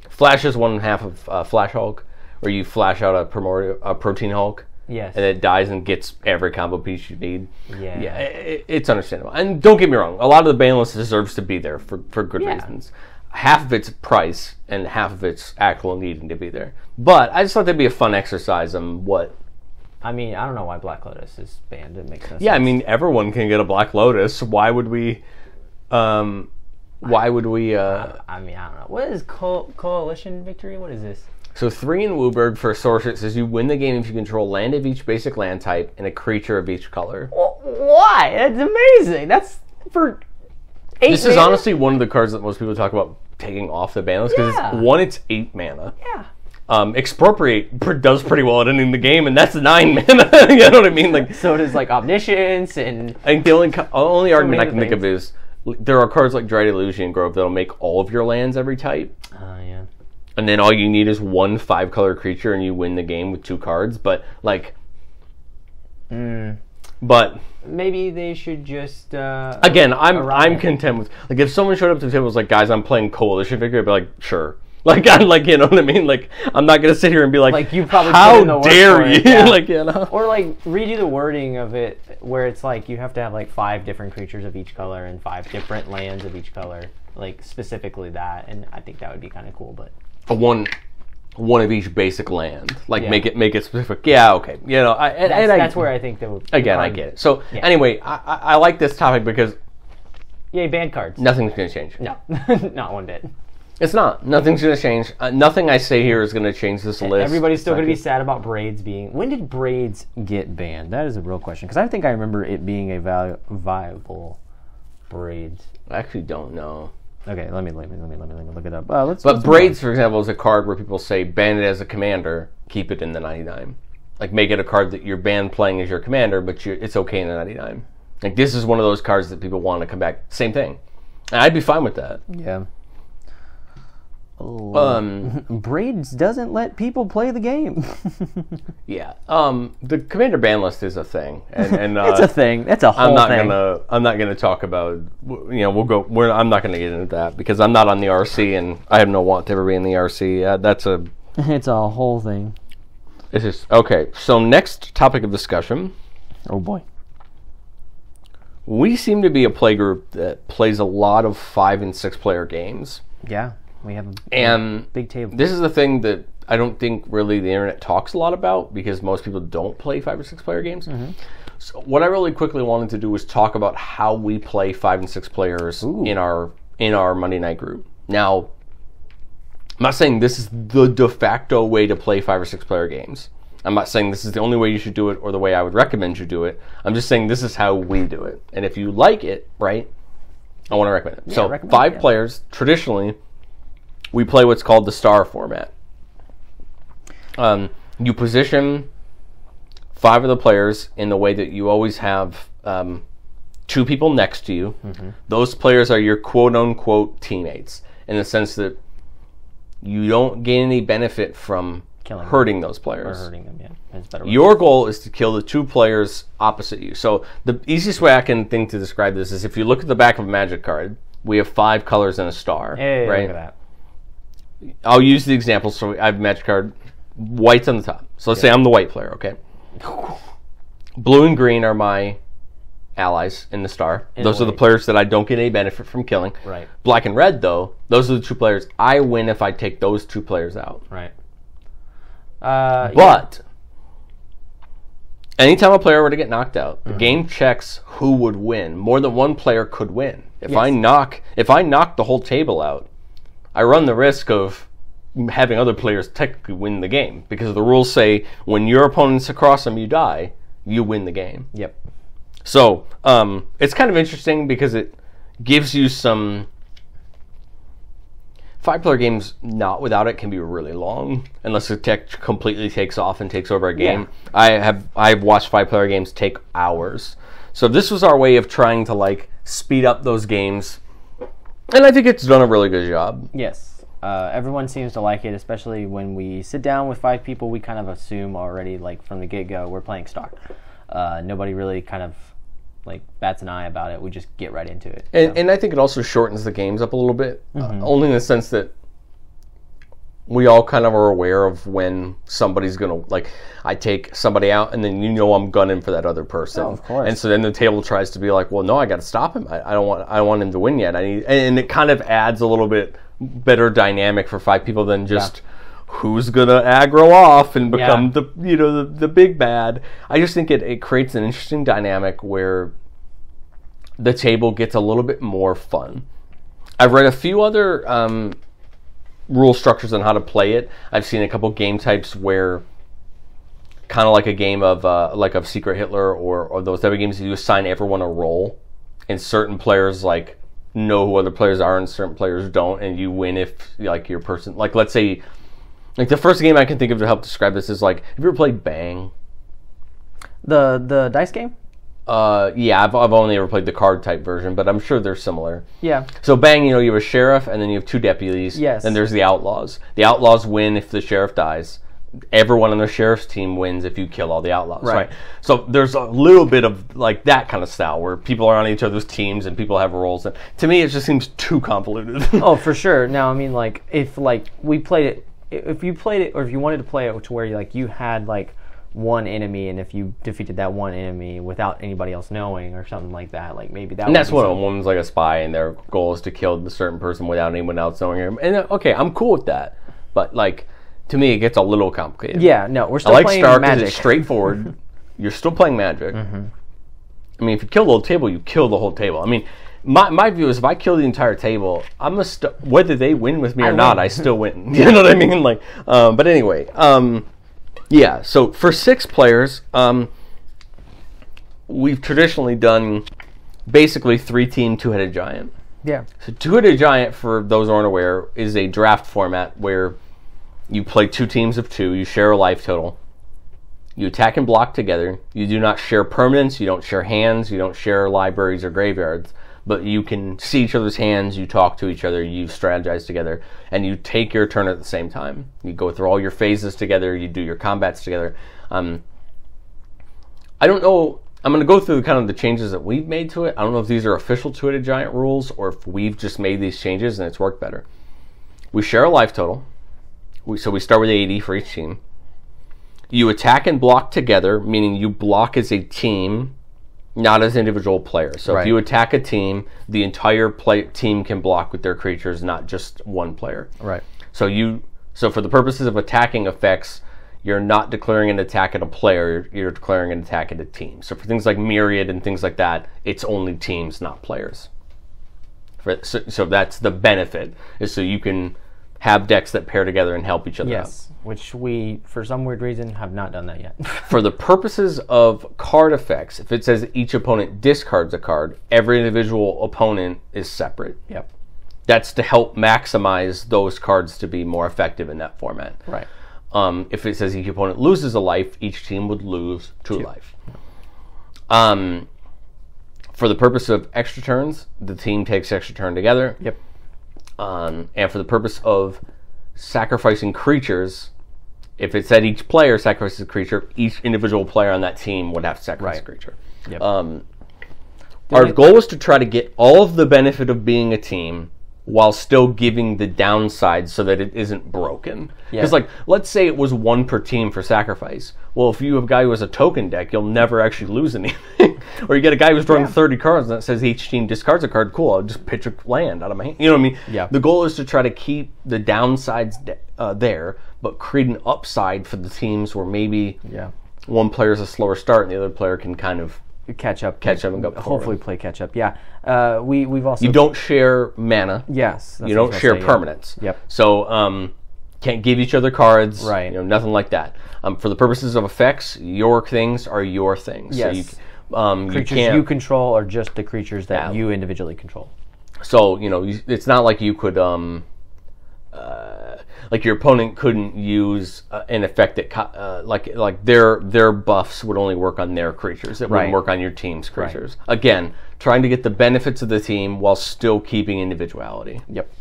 Flash is 1/2 of Flash Hulk, where you flash out a Protein Hulk. Yes. And it dies and gets every combo piece you need. Yeah. Yeah, it's understandable. And don't get me wrong, a lot of the ban list deserves to be there for good reasons. Half of it's price and half of it's actual needing to be there. But I just thought that'd be a fun exercise on what... I mean, I don't know why Black Lotus is banned. It makes no sense. Yeah, I mean, everyone can get a Black Lotus. Why would we... I mean, I don't know. What is Coalition Victory? What is this? So 3 in Wooburg for a sorcerer. It says you win the game if you control land of each basic land type and a creature of each color. Well, why? That's amazing. That's for 8 This is honestly one of the cards that most people talk about taking off the ban list, because it's 8 mana. Yeah. Expropriate does pretty well at ending the game, and that's 9 mana. You know what I mean? Like, so does like Omniscience and... I think the only argument I can think of is there are cards like Dread Illusion Grove that'll make all of your lands every type. Yeah. And then all you need is 1 5-color creature, and you win the game with 2 cards. But like, but maybe they should just again, I'm content with, like, if someone showed up to the table and was like, guys, I'm playing Coalition Victory, I'd be like, sure. Like, I'm like, you know what I mean? Like, I'm not gonna sit here and be like you probably how dare you? Yeah. Like, you know, or like redo the wording of it where it's like you have to have like 5 different creatures of each color and 5 different lands of each color, like specifically that, and I think that would be kind of cool, but. A one of each basic land, like make it specific. Yeah, okay. You know, that's where I think that would. Again, I get it. So anyway, I like this topic because banned cards. Nothing's going to change. No, not one bit. It's not. Nothing's going to change. Nothing I say here is going to change this list. Everybody's still going to be sad about braids being. When did braids get banned? That is a real question, because I think I remember it being a viable braids. I actually don't know. Okay, let me look it up. But Braids, for example, is a card where people say ban it as a commander, keep it in the 99. Like, make it a card that you're banned playing as your commander, but it's okay in the 99. Like, this is one of those cards that people want to come back. Same thing. And I'd be fine with that. Yeah. Braids doesn't let people play the game. Yeah. The commander ban list is a thing, and it's a thing. That's a whole thing. I'm not gonna talk about. I'm not gonna get into that because I'm not on the RC, and I have no want to ever be in the RC. It's a whole thing. It's just okay. So next topic of discussion. Oh boy. We seem to be a play group that plays a lot of 5 and 6 player games. Yeah. We have a big table. This is the thing that I don't think really the internet talks a lot about because most people don't play 5 or 6 player games. Mm-hmm. So what I really quickly wanted to do was talk about how we play 5 and 6 players in our Monday night group. Now, I'm not saying this is the de facto way to play 5 or 6 player games. I'm not saying this is the only way you should do it or the way I would recommend you do it. I'm just saying this is how we do it. And if you like it, right, I want to recommend it. Yeah, so recommend 5 it, yeah. players, traditionally, we play what's called the star format. You position 5 of the players in the way that you always have 2 people next to you. Mm-hmm. Those players are your quote-unquote teammates, in the sense that you don't gain any benefit from hurting those players. Or hurting them, yeah. That's better. Your goal is to kill the 2 players opposite you. So the easiest way I can think to describe this is if you look at the back of a Magic card, we have 5 colors and a star. Hey, right? Look at that. I'll use the example. So I have a Magic card, white's on the top. So let's say I'm the white player, okay? Blue and green are my allies in the star. Those are the players that I don't get any benefit from killing. Right. Black and red, though, those are the 2 players. I win if I take those 2 players out. Right. But anytime a player were to get knocked out, the game checks who would win. More than one player could win. If I knock the whole table out, I run the risk of having other players technically win the game, because the rules say when your opponent's across them, you die, you win the game. Yep. So it's kind of interesting because it gives you some. 5-player games, not without it, can be really long unless the tech completely takes off and takes over a game. Yeah. I've watched 5-player games take hours. So this was our way of trying to like speed up those games, and I think it's done a really good job. Yes. Everyone seems to like it, especially when we sit down with 5 people. We kind of assume already, like from the get-go, we're playing Star. Nobody really kind of like bats an eye about it. We just get right into it. And I think it also shortens the games up a little bit, only in the sense that we all kind of are aware of when somebody's going to, like, I take somebody out and then I'm gunning for that other person. Oh, of course. And so then the table tries to be like, well, no, I got to stop him. I don't want him to win yet. And it kind of adds a little bit better dynamic for 5 people than just who's gonna aggro off and become the big bad. I just think it creates an interesting dynamic where the table gets a little bit more fun. I've read a few other rule structures on how to play it. I've seen a couple game types where, kind of like a game of of Secret Hitler or those type of games, you assign everyone a role, and certain players like know who other players are and certain players don't, and you win if like your person, like let's say. Like, the first game I can think of to help describe this is, like, have you ever played Bang? The dice game? Yeah, I've only ever played the card-type version, but I'm sure they're similar. Yeah. So Bang, you have a sheriff, and then you have 2 deputies. Yes. And there's the outlaws. The outlaws win if the sheriff dies. Everyone on the sheriff's team wins if you kill all the outlaws. Right. So there's a little bit of, like, that kind of style where people are on each other's teams and people have roles. And to me, it just seems too convoluted. Oh, for sure. Now, I mean, like, if, like, we played it, if you played it, or if you wanted to play it to where you had like one enemy, and if you defeated that one enemy without anybody else knowing or something like that, like maybe that. And that's what one's like a spy, and their goal is to kill the certain person without anyone else knowing him. And okay, I'm cool with that, but like to me, it gets a little complicated. Yeah, no, we're still playing Star Magic. It's straightforward. You're still playing Magic. Mm-hmm. I mean, if you kill the whole table, you kill the whole table. I mean. My view is if I kill the entire table, I'm whether they win with me or not, I still win. You know what I mean? Like, but anyway, yeah. So for 6 players, we've traditionally done basically 3-team 2-headed giant. Yeah. So 2-headed giant, for those who aren't aware, is a draft format where you play 2 teams of 2. You share a life total. You attack and block together. You do not share permanents. You don't share hands. You don't share libraries or graveyards. But you can see each other's hands, you talk to each other, you strategize together, and you take your turn at the same time. You go through all your phases together, you do your combats together. I don't know, I'm going to go through kind of the changes that we've made to it. I don't know if these are official 2-headed giant rules or if we've just made these changes and it's worked better. We share a life total, so we start with 80 for each team. You attack and block together, meaning you block as a team, not as individual players. So if you attack a team, the entire team can block with their creatures, not just one player. Right. So for the purposes of attacking effects, you're not declaring an attack at a player, you're declaring an attack at a team. So for things like myriad and things like that, it's only teams, not players. So that's the benefit, is so you can have decks that pair together and help each other out. Yes, which we, for some weird reason, have not done that yet. For the purposes of card effects, if it says each opponent discards a card, every individual opponent is separate. Yep. That's to help maximize those cards to be more effective in that format. Right. If it says each opponent loses a life, each team would lose 2 life. For the purpose of extra turns, the team takes extra turn together. Yep. And for the purpose of sacrificing creatures, if it said each player sacrifices a creature, each individual player on that team would have to sacrifice a creature. Yep. Our goal was to try to get all of the benefit of being a team while still giving the downside so that it isn't broken. Because, let's say it was 1 per team for sacrifice. Well, if you have a guy who has a token deck, you'll never actually lose anything. Or you get a guy who's drawing 30 cards and that says each team discards a card. Cool, I'll just pitch a land out of my hand. You know what I mean? Yeah. The goal is to try to keep the downsides there, but create an upside for the teams where maybe one player is a slower start and the other player can kind of catch up and go hopefully play catch up. We've also, you don't share mana. Yes, you don't share permanents. Yep. So can't give each other cards. Right. Nothing like that. For the purposes of effects, your things are your things. Yes. So creatures you control are just the creatures that you individually control. So it's not like you could like your opponent couldn't use an effect that like their buffs would only work on their creatures. It wouldn't work on your team's creatures. Right. Again, trying to get the benefits of the team while still keeping individuality. Yep.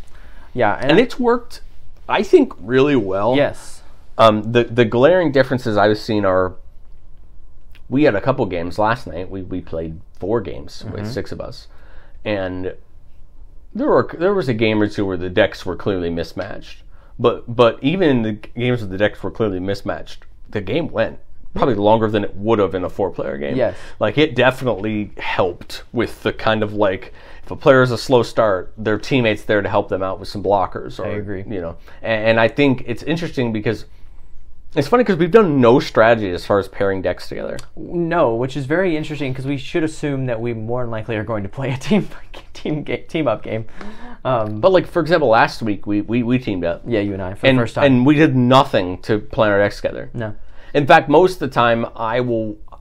Yeah, and it's worked, I think, really well. Yes. The glaring differences I've seen are, we had a couple games last night. We played 4 games with 6 of us, and there was a game or two where the decks were clearly mismatched. But even in the games where the decks were clearly mismatched, the game went probably longer than it would have in a 4-player game. Yes. Like, it definitely helped with the kind of, like, if a player has a slow start, their teammates there to help them out with some blockers. Or, I agree. And I think it's interesting because it's funny because we've done no strategy as far as pairing decks together. No, which is very interesting because we should assume that we more than likely are going to play a team up game. But like, for example, last week we teamed up. Yeah, you and I for the first time, and we did nothing to plan our decks together. No. In fact, most of the time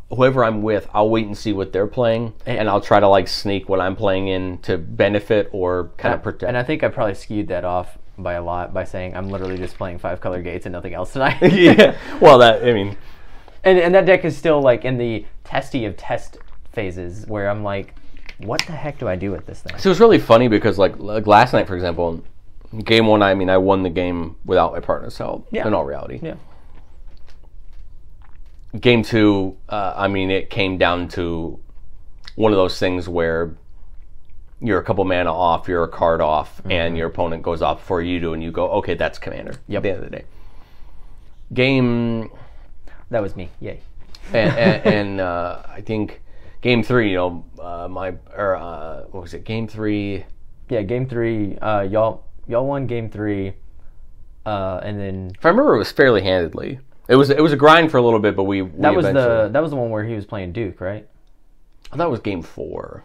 whoever I'm with, I'll wait and see what they're playing, and I'll try to like sneak what I'm playing in to benefit or kind of protect. And I think I probably skewed that off by a lot by saying I'm literally just playing 5-color gates and nothing else tonight. Yeah. Well, and that deck is still like in the testy of test phases where I'm like, what the heck do I do with this thing? So it was really funny because like last night, for example, game 1, I won the game without my partner's help. In all reality. Yeah. Game 2, it came down to one of those things where you're a couple mana off, you're a card off, and your opponent goes off before you do, and you go, okay, that's commander. At the end of the day. That was me. Yay. And I think game 3, what was it? Game 3. Yeah, game 3. Y'all won game 3, and then if I remember, it was fairly handedly. It was a grind for a little bit, but that was the one where he was playing Duke, right? I thought it was game 4.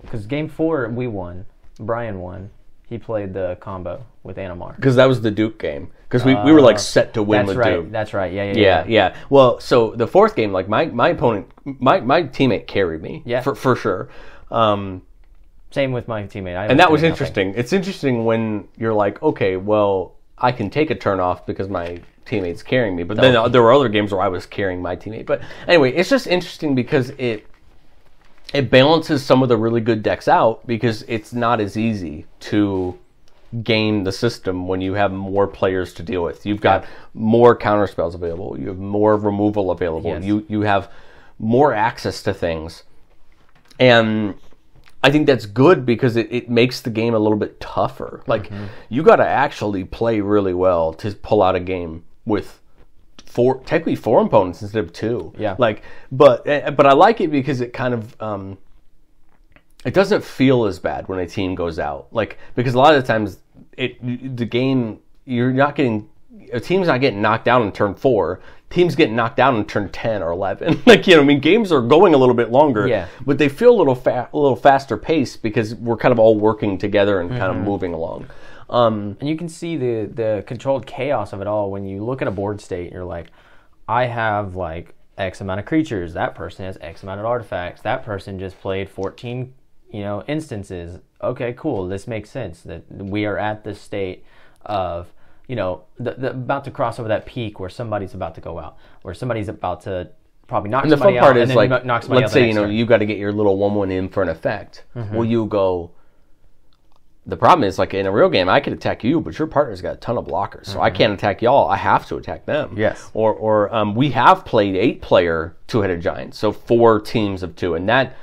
Because game 4 we won. Brian won. He played the combo with Animar. Because that was the Duke game. Because we were like set to win with Duke. That's right. Yeah. Well, so the 4th game, like my opponent, my teammate carried me. Yeah. For sure. Same with my teammate. And that was interesting. It's interesting when you're like, okay, well, I can take a turn off because my teammate's carrying me. But then there were other games where I was carrying my teammate. But anyway, it's just interesting because it balances some of the really good decks out because it's not as easy to game the system when you have more players to deal with. You've got more counter spells available. You have more removal available. Yes. You have more access to things. And I think that's good because it makes the game a little bit tougher. Like, you got to actually play really well to pull out a game with technically 4 opponents instead of 2. Yeah. But I like it because it kind of it doesn't feel as bad when a team goes out. Like, because a lot of the times the game, a team's not getting knocked down in turn 4. Teams get knocked down in turn 10 or 11. Games are going a little bit longer, but they feel a little faster pace because we're kind of all working together and kind of moving along. And you can see the controlled chaos of it all when you look at a board state and you're like, I have like X amount of creatures. That person has X amount of artifacts. That person just played 14, instances. Okay, cool. This makes sense that we are at this state of, the about to cross over that peak where somebody's about to go out, where somebody's about to probably knock somebody out. And the fun part is, like, let's say, you got to get your little 1/1 in for an effect. Well, you go... The problem is, like, in a real game, I could attack you, but your partner's got a ton of blockers, so I can't attack y'all. I have to attack them. Yes. Or we have played 8-player two-headed giants, so 4 teams of 2, and that...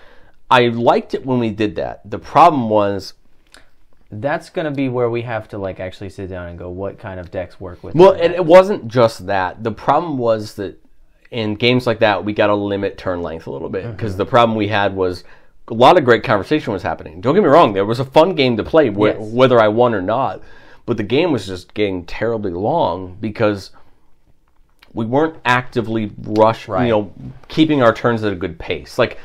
I liked it when we did that. The problem was... That's going to be where we have to, like, actually sit down and go, what kind of decks work with... Well, it wasn't just that. The problem was that in games like that, we got to limit turn length a little bit, because the problem we had was... A lot of great conversation was happening. Don't get me wrong, there was a fun game to play, whether I won or not. But the game was just getting terribly long because we weren't actively keeping our turns at a good pace. Like,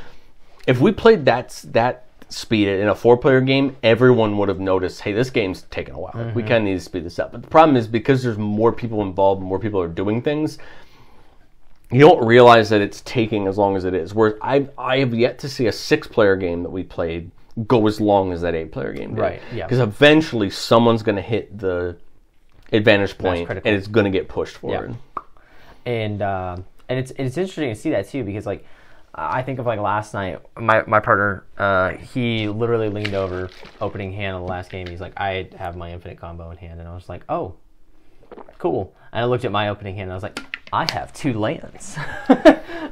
if we played that speed in a 4-player game, everyone would have noticed, hey, this game's taking a while. We kind of need to speed this up. But the problem is, because there's more people involved, more people are doing things, you don't realize that it's taking as long as it is. Whereas I have yet to see a 6-player game that we played go as long as that 8-player game did. Right, yeah. Because eventually someone's going to hit the advantage point and it's going to get pushed forward. Yeah. And it's interesting to see that too, because, like, I think of, like, last night, my partner, he literally leaned over opening hand of the last game. He's like, I have my infinite combo in hand. And I was like, oh, cool. And I looked at my opening hand and I was like, I have 2 lands.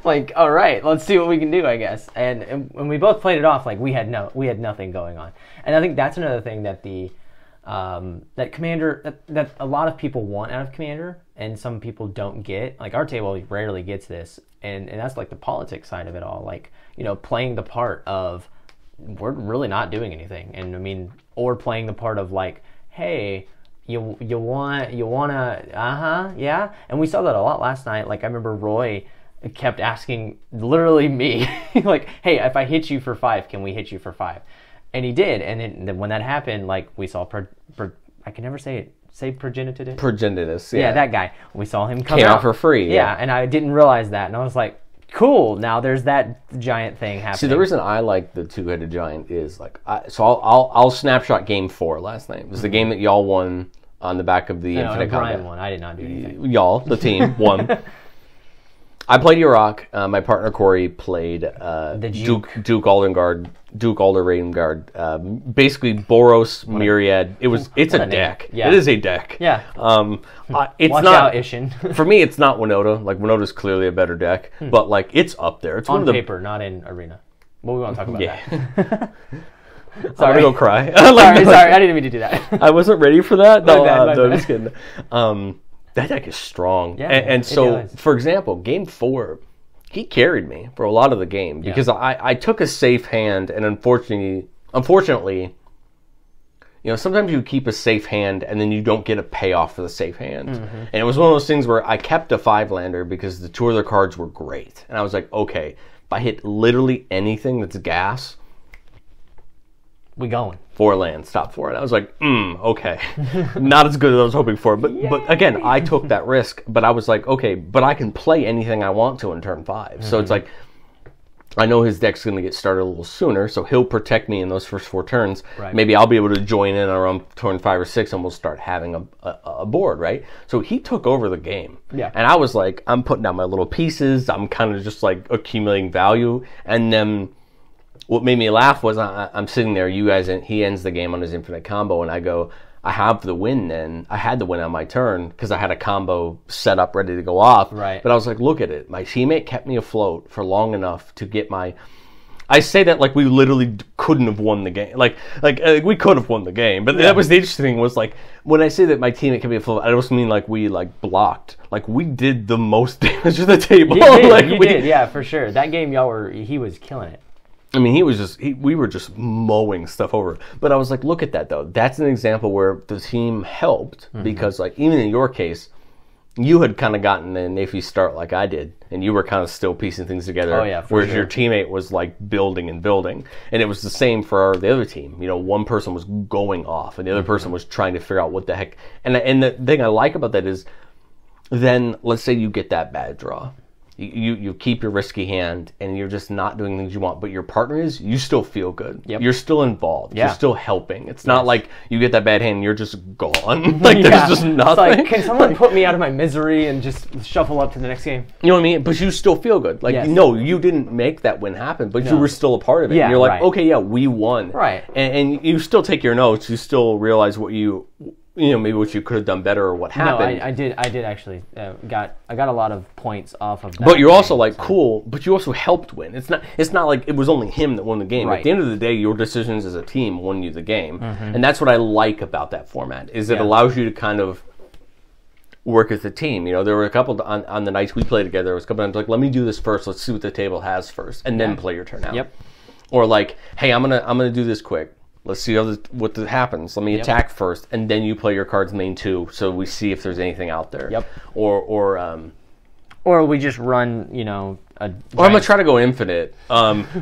Like, all right, let's see what we can do, I guess. And when we both played it off, like, we had nothing going on. And I think that's another thing that that Commander, that a lot of people want out of Commander and some people don't get. Like, our table rarely gets this. And that's, like, the politics side of it all. Like, playing the part of, we're really not doing anything. And I mean, or playing the part of, like, hey, you wanna, yeah. And we saw that a lot last night. Like, I remember Roy kept asking literally me, like, hey, if I hit you for 5, can we hit you for 5? And he did. And then when that happened, like, we saw I can never say it. Say Progenitus? Progenitus, yeah. Yeah, that guy. We saw him come Came out for free. Yeah, and I didn't realize that. And I was like, cool, now there's that giant thing happening. See, the reason I like the two-headed giant is, like, I'll snapshot game 4 last night. It was the game that y'all won on the back of the Infinite Combat. Brian won. I did not do anything. Y'all, the team, won. I played Iraq. My partner Corey played Duke Aldengard, Duke Alder Raidengard. Basically, Boros, Myriad. It's a deck. Yeah. It is a deck. Yeah. It's Watch not, out, Ishin. For me, it's not Winota. Like, Winota's clearly a better deck, but, like, it's up there. It's on one of paper, not in arena. Well, we won't talk about that. Sorry. I'm gonna go cry. Sorry, I didn't mean to do that. I wasn't ready for that. No, my bad. I'm just kidding. That deck is strong. Yeah, and so, for example, game 4, he carried me for a lot of the game because I took a safe hand, and unfortunately, sometimes you keep a safe hand and then you don't get a payoff for the safe hand. And it was one of those things where I kept a 5-lander because the 2 other cards were great. And I was like, okay, if I hit literally anything that's gas, we going. 4 lands, top 4. And I was like, okay. Not as good as I was hoping for. But again, I took that risk. But I was like, okay, but I can play anything I want to in turn 5. So it's like, I know his deck's going to get started a little sooner, so he'll protect me in those first 4 turns. Right. Maybe I'll be able to join in around turn 5 or 6, and we'll start having a board, right? So he took over the game. Yeah. And I was like, I'm putting down my little pieces. I'm kind of just, like, accumulating value. And then what made me laugh was I'm sitting there, he ends the game on his infinite combo, and I go, I have the win then. I had the win on my turn because I had a combo set up ready to go off. Right. But I was like, look at it. My teammate kept me afloat for long enough to get my... I say that like we literally couldn't have won the game. Like we could have won the game. But that was the interesting thing was, like, when I say that my teammate kept me afloat, I don't mean like we, like, blocked. Like, we did the most damage to the table. You did, yeah, for sure. That game, he was killing it. I mean, we were just mowing stuff over. But I was like, look at that, though. That's an example where the team helped because, like, even in your case, you had kind of gotten an iffy start like I did, and you were kind of still piecing things together. Oh, yeah, for whereas sure. your teammate was like building and building, and it was the same for the other team. You know, one person was going off, and the other person was trying to figure out what the heck. And the thing I like about that is, then let's say you get that bad draw. You keep your risky hand and you're just not doing things you want, but your partner is, you still feel good. Yep. You're still involved. Yeah. You're still helping. It's not like you get that bad hand and you're just gone. Like there's just nothing. It's like, can someone put me out of my misery and just shuffle up to the next game? You know what I mean? But you still feel good. Like, Yes. no, you didn't make that win happen, but you No. were still a part of it. Yeah, And you're like, right. okay, yeah, we won. Right. And you still take your notes. You still realize what maybe what you could have done better or what happened. No, I did actually I got a lot of points off of that. But you're also game, like, so. cool, but you also helped win. It's not like it was only him that won the game. Right. At the end of the day, your decisions as a team won you the game. And that's what I like about that format, is it allows you to kind of work as a team. You know, there were a couple on the nights we played together, there was a couple times like, let me do this first, let's see what the table has first, and then play your turn out. Yep. Or like, hey, I'm gonna do this quick. Let's see what happens. Let me attack first, and then you play your cards main two, so we see if there's anything out there. Yep. Or we just run, a I'm gonna try to go infinite.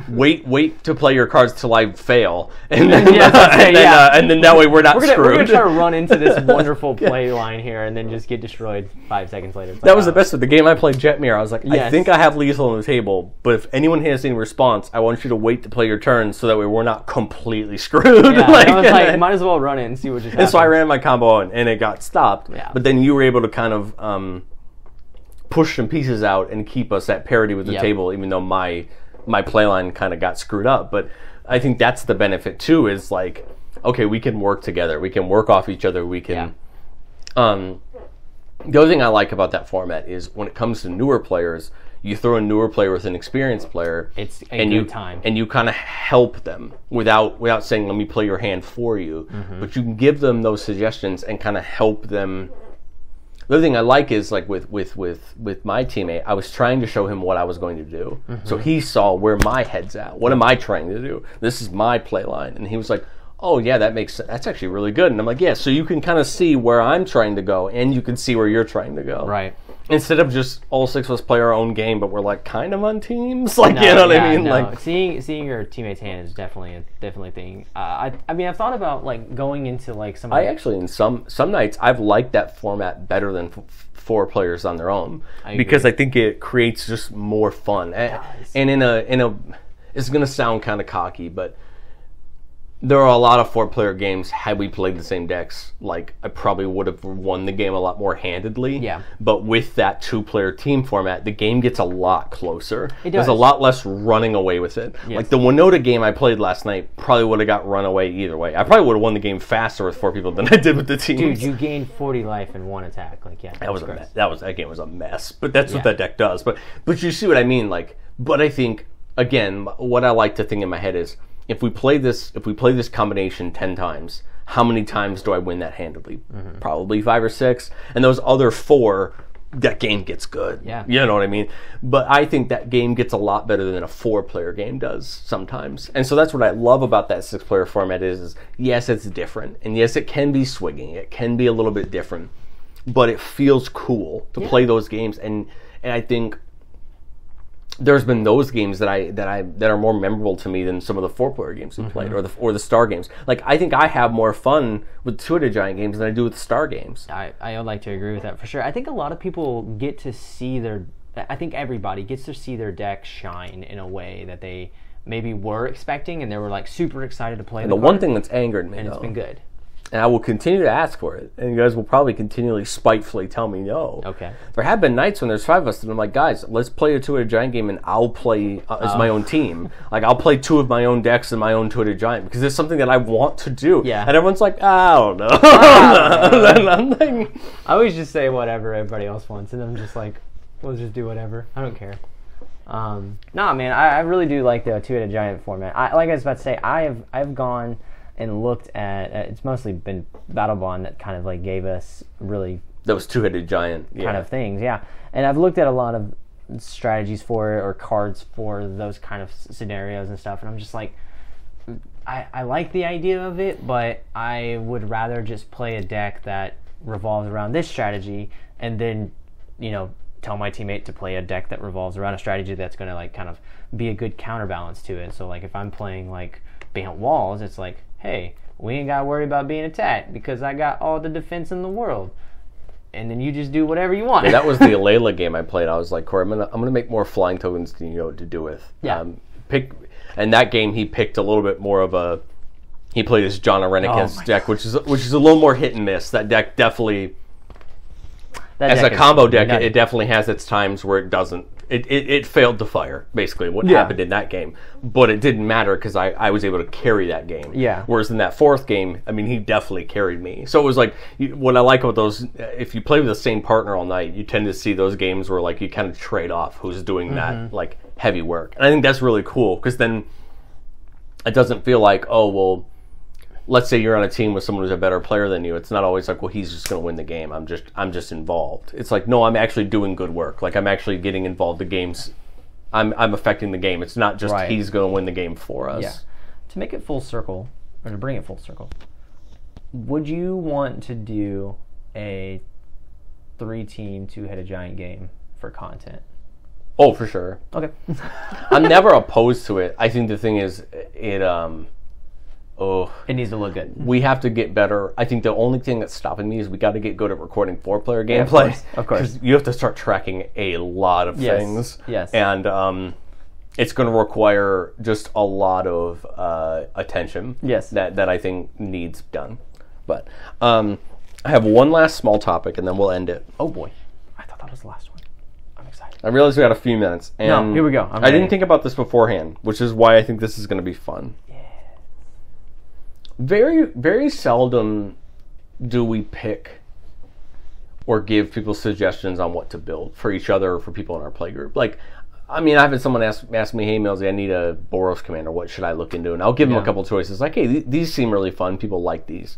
Wait to play your cards till I fail, and then and then that way we're not screwed. We're gonna try to run into this wonderful play line here, and then just get destroyed 5 seconds later. That was the best of the game I played Jetmir. I was like, I Yes. think I have lethal on the table, but if anyone has any response, I want you to wait to play your turn, so that way we're not completely screwed. Yeah, I was like, might as well run it and see what just happens. and so I ran my combo and it got stopped. Yeah. But then you were able to kind of push some pieces out and keep us at parity with the table, even though my play line kind of got screwed up. But I think that's the benefit too, is like, okay, we can work together, we can work off each other, we can the other thing I like about that format is when it comes to newer players, you throw a newer player with an experienced player, It's a good time. and you kind of help them without saying, let me play your hand for you, but you can give them those suggestions and kind of help them. The other thing I like is, like, with my teammate, I was trying to show him what I was going to do. So he saw where my head's at. What am I trying to do? This is my play line. And he was like, oh, yeah, that makes sense. That's actually really good. And I'm like, yeah, so you can kind of see where I'm trying to go, and you can see where you're trying to go. Right. Instead of just all six of us play our own game, but we're, like, kind of on teams. Like, you know what I mean? No. Like, seeing your teammate's hand is definitely a thing. I mean, I've thought about, like, going into, like, some. I actually, in some nights, I've liked that format better than four players on their own, because I think it creates just more fun. And in a, it's gonna sound kind of cocky, but there are a lot of 4-player games. Had we played the same decks, like, I probably would have won the game a lot more handedly. Yeah. But with that 2-player team format, the game gets a lot closer. It There's does. a lot less running away with it. Yes. Like the Winota game I played last night probably would have got run away either way. I probably would have won the game faster with 4 people than I did with the team. Dude, you gained 40 life in one attack. Like, yeah, That was a gross. mess. That game was a mess. But that's what that deck does. But you see what I mean? Like, but I think, again, what I like to think in my head is, if we play this combination 10 times, how many times do I win that handedly? Probably 5 or 6. And those other 4, that game gets good. Yeah. You know what I mean? But I think that game gets a lot better than a 4-player game does sometimes. And so that's what I love about that 6-player format is yes, it's different. And yes, it can be swinging. It can be a little bit different. But it feels cool to play those games. And I think there's been those games that are more memorable to me than some of the 4-player games we played, or the star games. Like, I think I have more fun with 2-headed giant games than I do with star games. I would like to agree with that for sure. I think a lot of people get to see I think everybody gets to see their deck shine in a way that they maybe were expecting, and they were, like, super excited to play. And the one thing that's angered me, and it's been good. and I will continue to ask for it, and you guys will probably continually spitefully tell me no. Okay. There have been nights when there's 5 of us, and I'm like, guys, let's play a 2-headed giant game, and I'll play as my own team. Like, I'll play 2 of my own decks and my own 2-headed giant, because it's something that I want to do. Yeah. And everyone's like, I don't know. I'm like, I always just say whatever everybody else wants, and I'm just like, we'll just do whatever. I don't care. Nah, man, I really do like the 2-headed giant format. Like I was about to say, I've gone and looked at it's mostly been Battle Bond that kind of like gave us really those 2-headed giant kind of things, yeah. And I've looked at a lot of strategies for it, or cards for those kind of scenarios and stuff, and I'm just like, I like the idea of it, but I would rather just play a deck that revolves around this strategy, and then tell my teammate to play a deck that revolves around a strategy that's going to like kind of be a good counterbalance to it. So like if I'm playing like Bant Walls, it's like, hey, we ain't got to worry about being attacked because I got all the defense in the world. And then you just do whatever you want. Yeah, that was the Alayla game I played. I was like, Corey, I'm gonna make more flying tokens than you know what to do with. Yeah. And that game he picked a little bit more of a. He played his John Arenicus deck, which is a little more hit and miss. That deck definitely, as a combo deck, it definitely has its times where it doesn't. It failed to fire, basically, what happened in that game. But it didn't matter because I was able to carry that game. Yeah. Whereas in that fourth game, I mean, he definitely carried me. So it was like, what I like about those, if you play with the same partner all night, you tend to see those games where like you kind of trade off who's doing that like heavy work. And I think that's really cool because then it doesn't feel like, oh, well, let's say you're on a team with someone who's a better player than you. It's not always like, well, he's just going to win the game. I'm just involved. It's like, no, I'm actually doing good work. Like I'm actually getting involved. The game's, I'm affecting the game. It's not just he's going to win the game for us. Yeah. To make it full circle, or to bring it full circle, would you want to do a 3-team 2-headed giant game for content? Oh, for sure. Okay. I'm never opposed to it. I think the thing is, it needs to look good. We have to get better. I think the only thing that's stopping me is we got to get good at recording 4-player gameplay. Of course. Because you have to start tracking a lot of things. Yes. And it's going to require just a lot of attention. Yes. That I think needs done. But I have one last small topic, and then we'll end it. Oh boy, I thought that was the last one. I'm excited. I realize we got a few minutes. And no, here we go. I didn't think about this beforehand, which is why I think this is going to be fun. Very, very seldom do we pick or give people suggestions on what to build for each other or for people in our playgroup. Like, I mean, I've had someone ask me, hey, Millzy, I need a Boros commander. What should I look into? And I'll give them a couple choices. Like, hey, these seem really fun. People like these.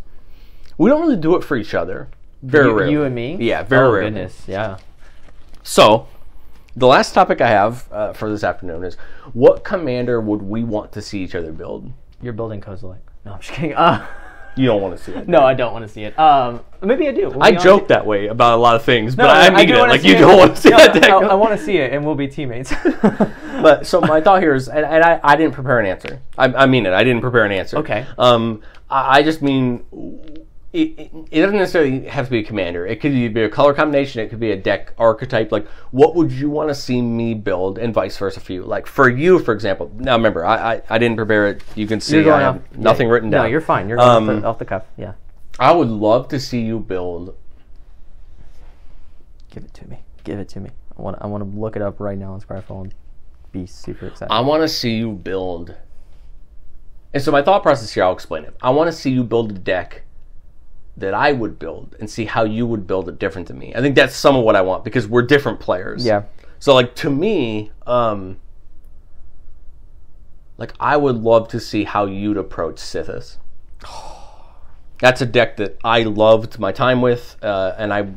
We don't really do it for each other. Very rarely. You and me? Yeah, very rarely. Oh, goodness, yeah. So, the last topic I have for this afternoon is, what commander would we want to see each other build? You're building Kozilek. No, I'm just kidding. You don't want to see it. No, I don't want to see it. Maybe I do. I joke that way about a lot of things, but I mean it. Like, you don't want to see that deck. I want to see it, and we'll be teammates. But so my thought here is, and I didn't prepare an answer. I mean it. I didn't prepare an answer. Okay. I just mean it doesn't necessarily have to be a commander. It could be a color combination. It could be a deck archetype. Like, what would you want to see me build, and vice versa for you? Like, for you, for example. Now, remember, I didn't prepare it. You can see I have nothing written down. No, you're fine. You're going off the cuff. Yeah. I would love to see you build. Give it to me. Give it to me. I want to look it up right now on Scryfall and be super excited. I want to see you build. And so my thought process here, I'll explain it. I want to see you build a deck that I would build and see how you would build it different than me. I think that's some of what I want because we're different players. Yeah. So, like, to me, like, I would love to see how you'd approach Sithis. That's a deck that I loved my time with, and I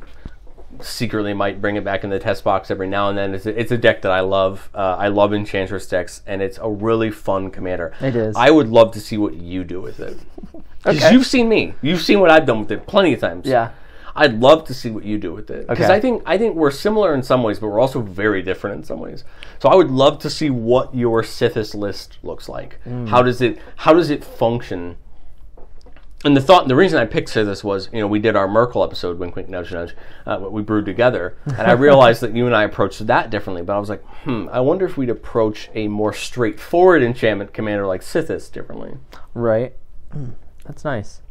secretly might bring it back in the test box every now and then. It's a deck that I love. I love Enchantress decks, and it's a really fun commander. It is. I would love to see what you do with it. Because you've seen me. You've seen what I've done with it plenty of times. Yeah. I'd love to see what you do with it. Because I think we're similar in some ways, but we're also very different in some ways. So I would love to see what your Sithis list looks like. How does it function? And the reason I picked Sithis was, we did our Merkle episode, Wink Wink Nudge Nudge, we brewed together, and I realized that you and I approached that differently, but I was like, I wonder if we'd approach a more straightforward enchantment commander like Sithis differently. Right. That's nice.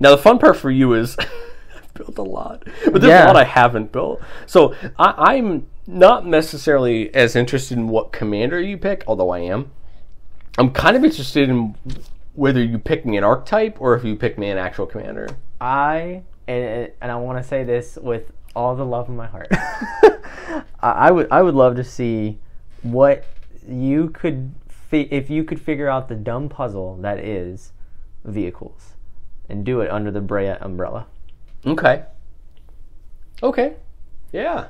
Now, the fun part for you is, I've built a lot, but there's a lot I haven't built. So I'm not necessarily as interested in what commander you pick, although I am. I'm kind of interested in whether you pick me an archetype or if you pick me an actual commander. And I want to say this with all the love in my heart. I would love to see what you could if you could figure out the dumb puzzle that is vehicles and do it under the Brea umbrella. Okay. Yeah.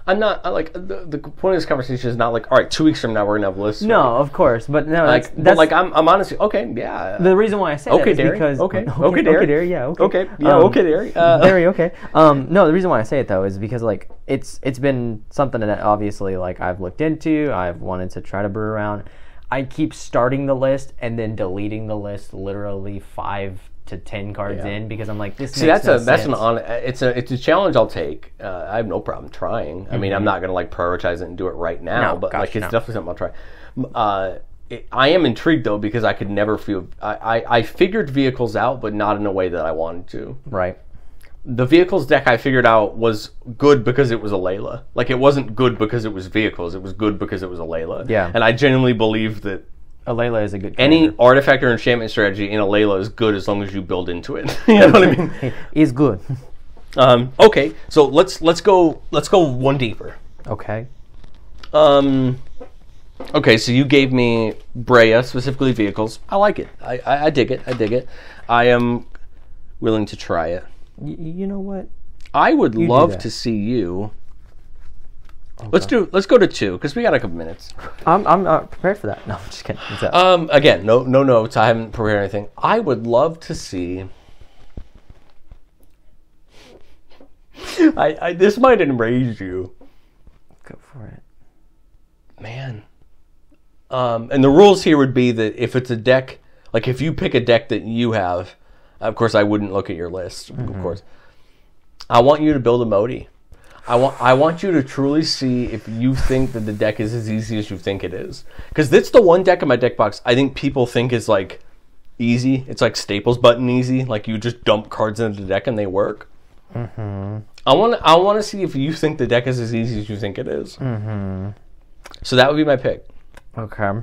I'm not like the point of this conversation is not like, all right, 2 weeks from now we're gonna have lists. No, of course, but no, like, that's like I'm honestly okay. Yeah. the reason why I say that is Derry. because Okay, Derry, yeah, okay, okay, yeah, okay, Derry. Derry, okay. No, the reason why I say it though is because like it's been something that obviously like I've looked into. I've wanted to try to brew around. I keep starting the list and then deleting the list literally 5 to 10 cards in because I'm like, this. See, that's no sense. it's a challenge I'll take. I have no problem trying. I mean, I'm not gonna like prioritize it and do it right now, but like it's definitely something I'll try. I am intrigued though because I could never feel. I figured vehicles out, but not in a way that I wanted to. Right. The vehicles deck I figured out was good because it was a Layla. Like it wasn't good because it was vehicles. It was good because it was a Layla. Yeah. And I genuinely believe that. A Layla is a good commander. Any artifact or enchantment strategy in a Layla is good as long as you build into it. You know what I mean? Is good. Okay, so let's go one deeper. Okay. Okay, so you gave me Brea, specifically vehicles. I like it. I dig it. I dig it. I am willing to try it. You know what? I would love to see you. Okay. Let's go to 2 because we got a couple minutes. I'm prepared for that. No, I'm just kidding. Again, no notes. I haven't prepared anything. I would love to see. This might enrage you. Go for it, man. And the rules here would be that if it's a deck, like if you pick a deck that you have, of course I wouldn't look at your list. Of course, I want you to build a Modi. I want you to truly see if you think that the deck is as easy as you think it is. Because that's the one deck in my deck box I think people think is like easy. It's like Staples button easy. Like you just dump cards into the deck and they work. I want to see if you think the deck is as easy as you think it is. So that would be my pick. Okay.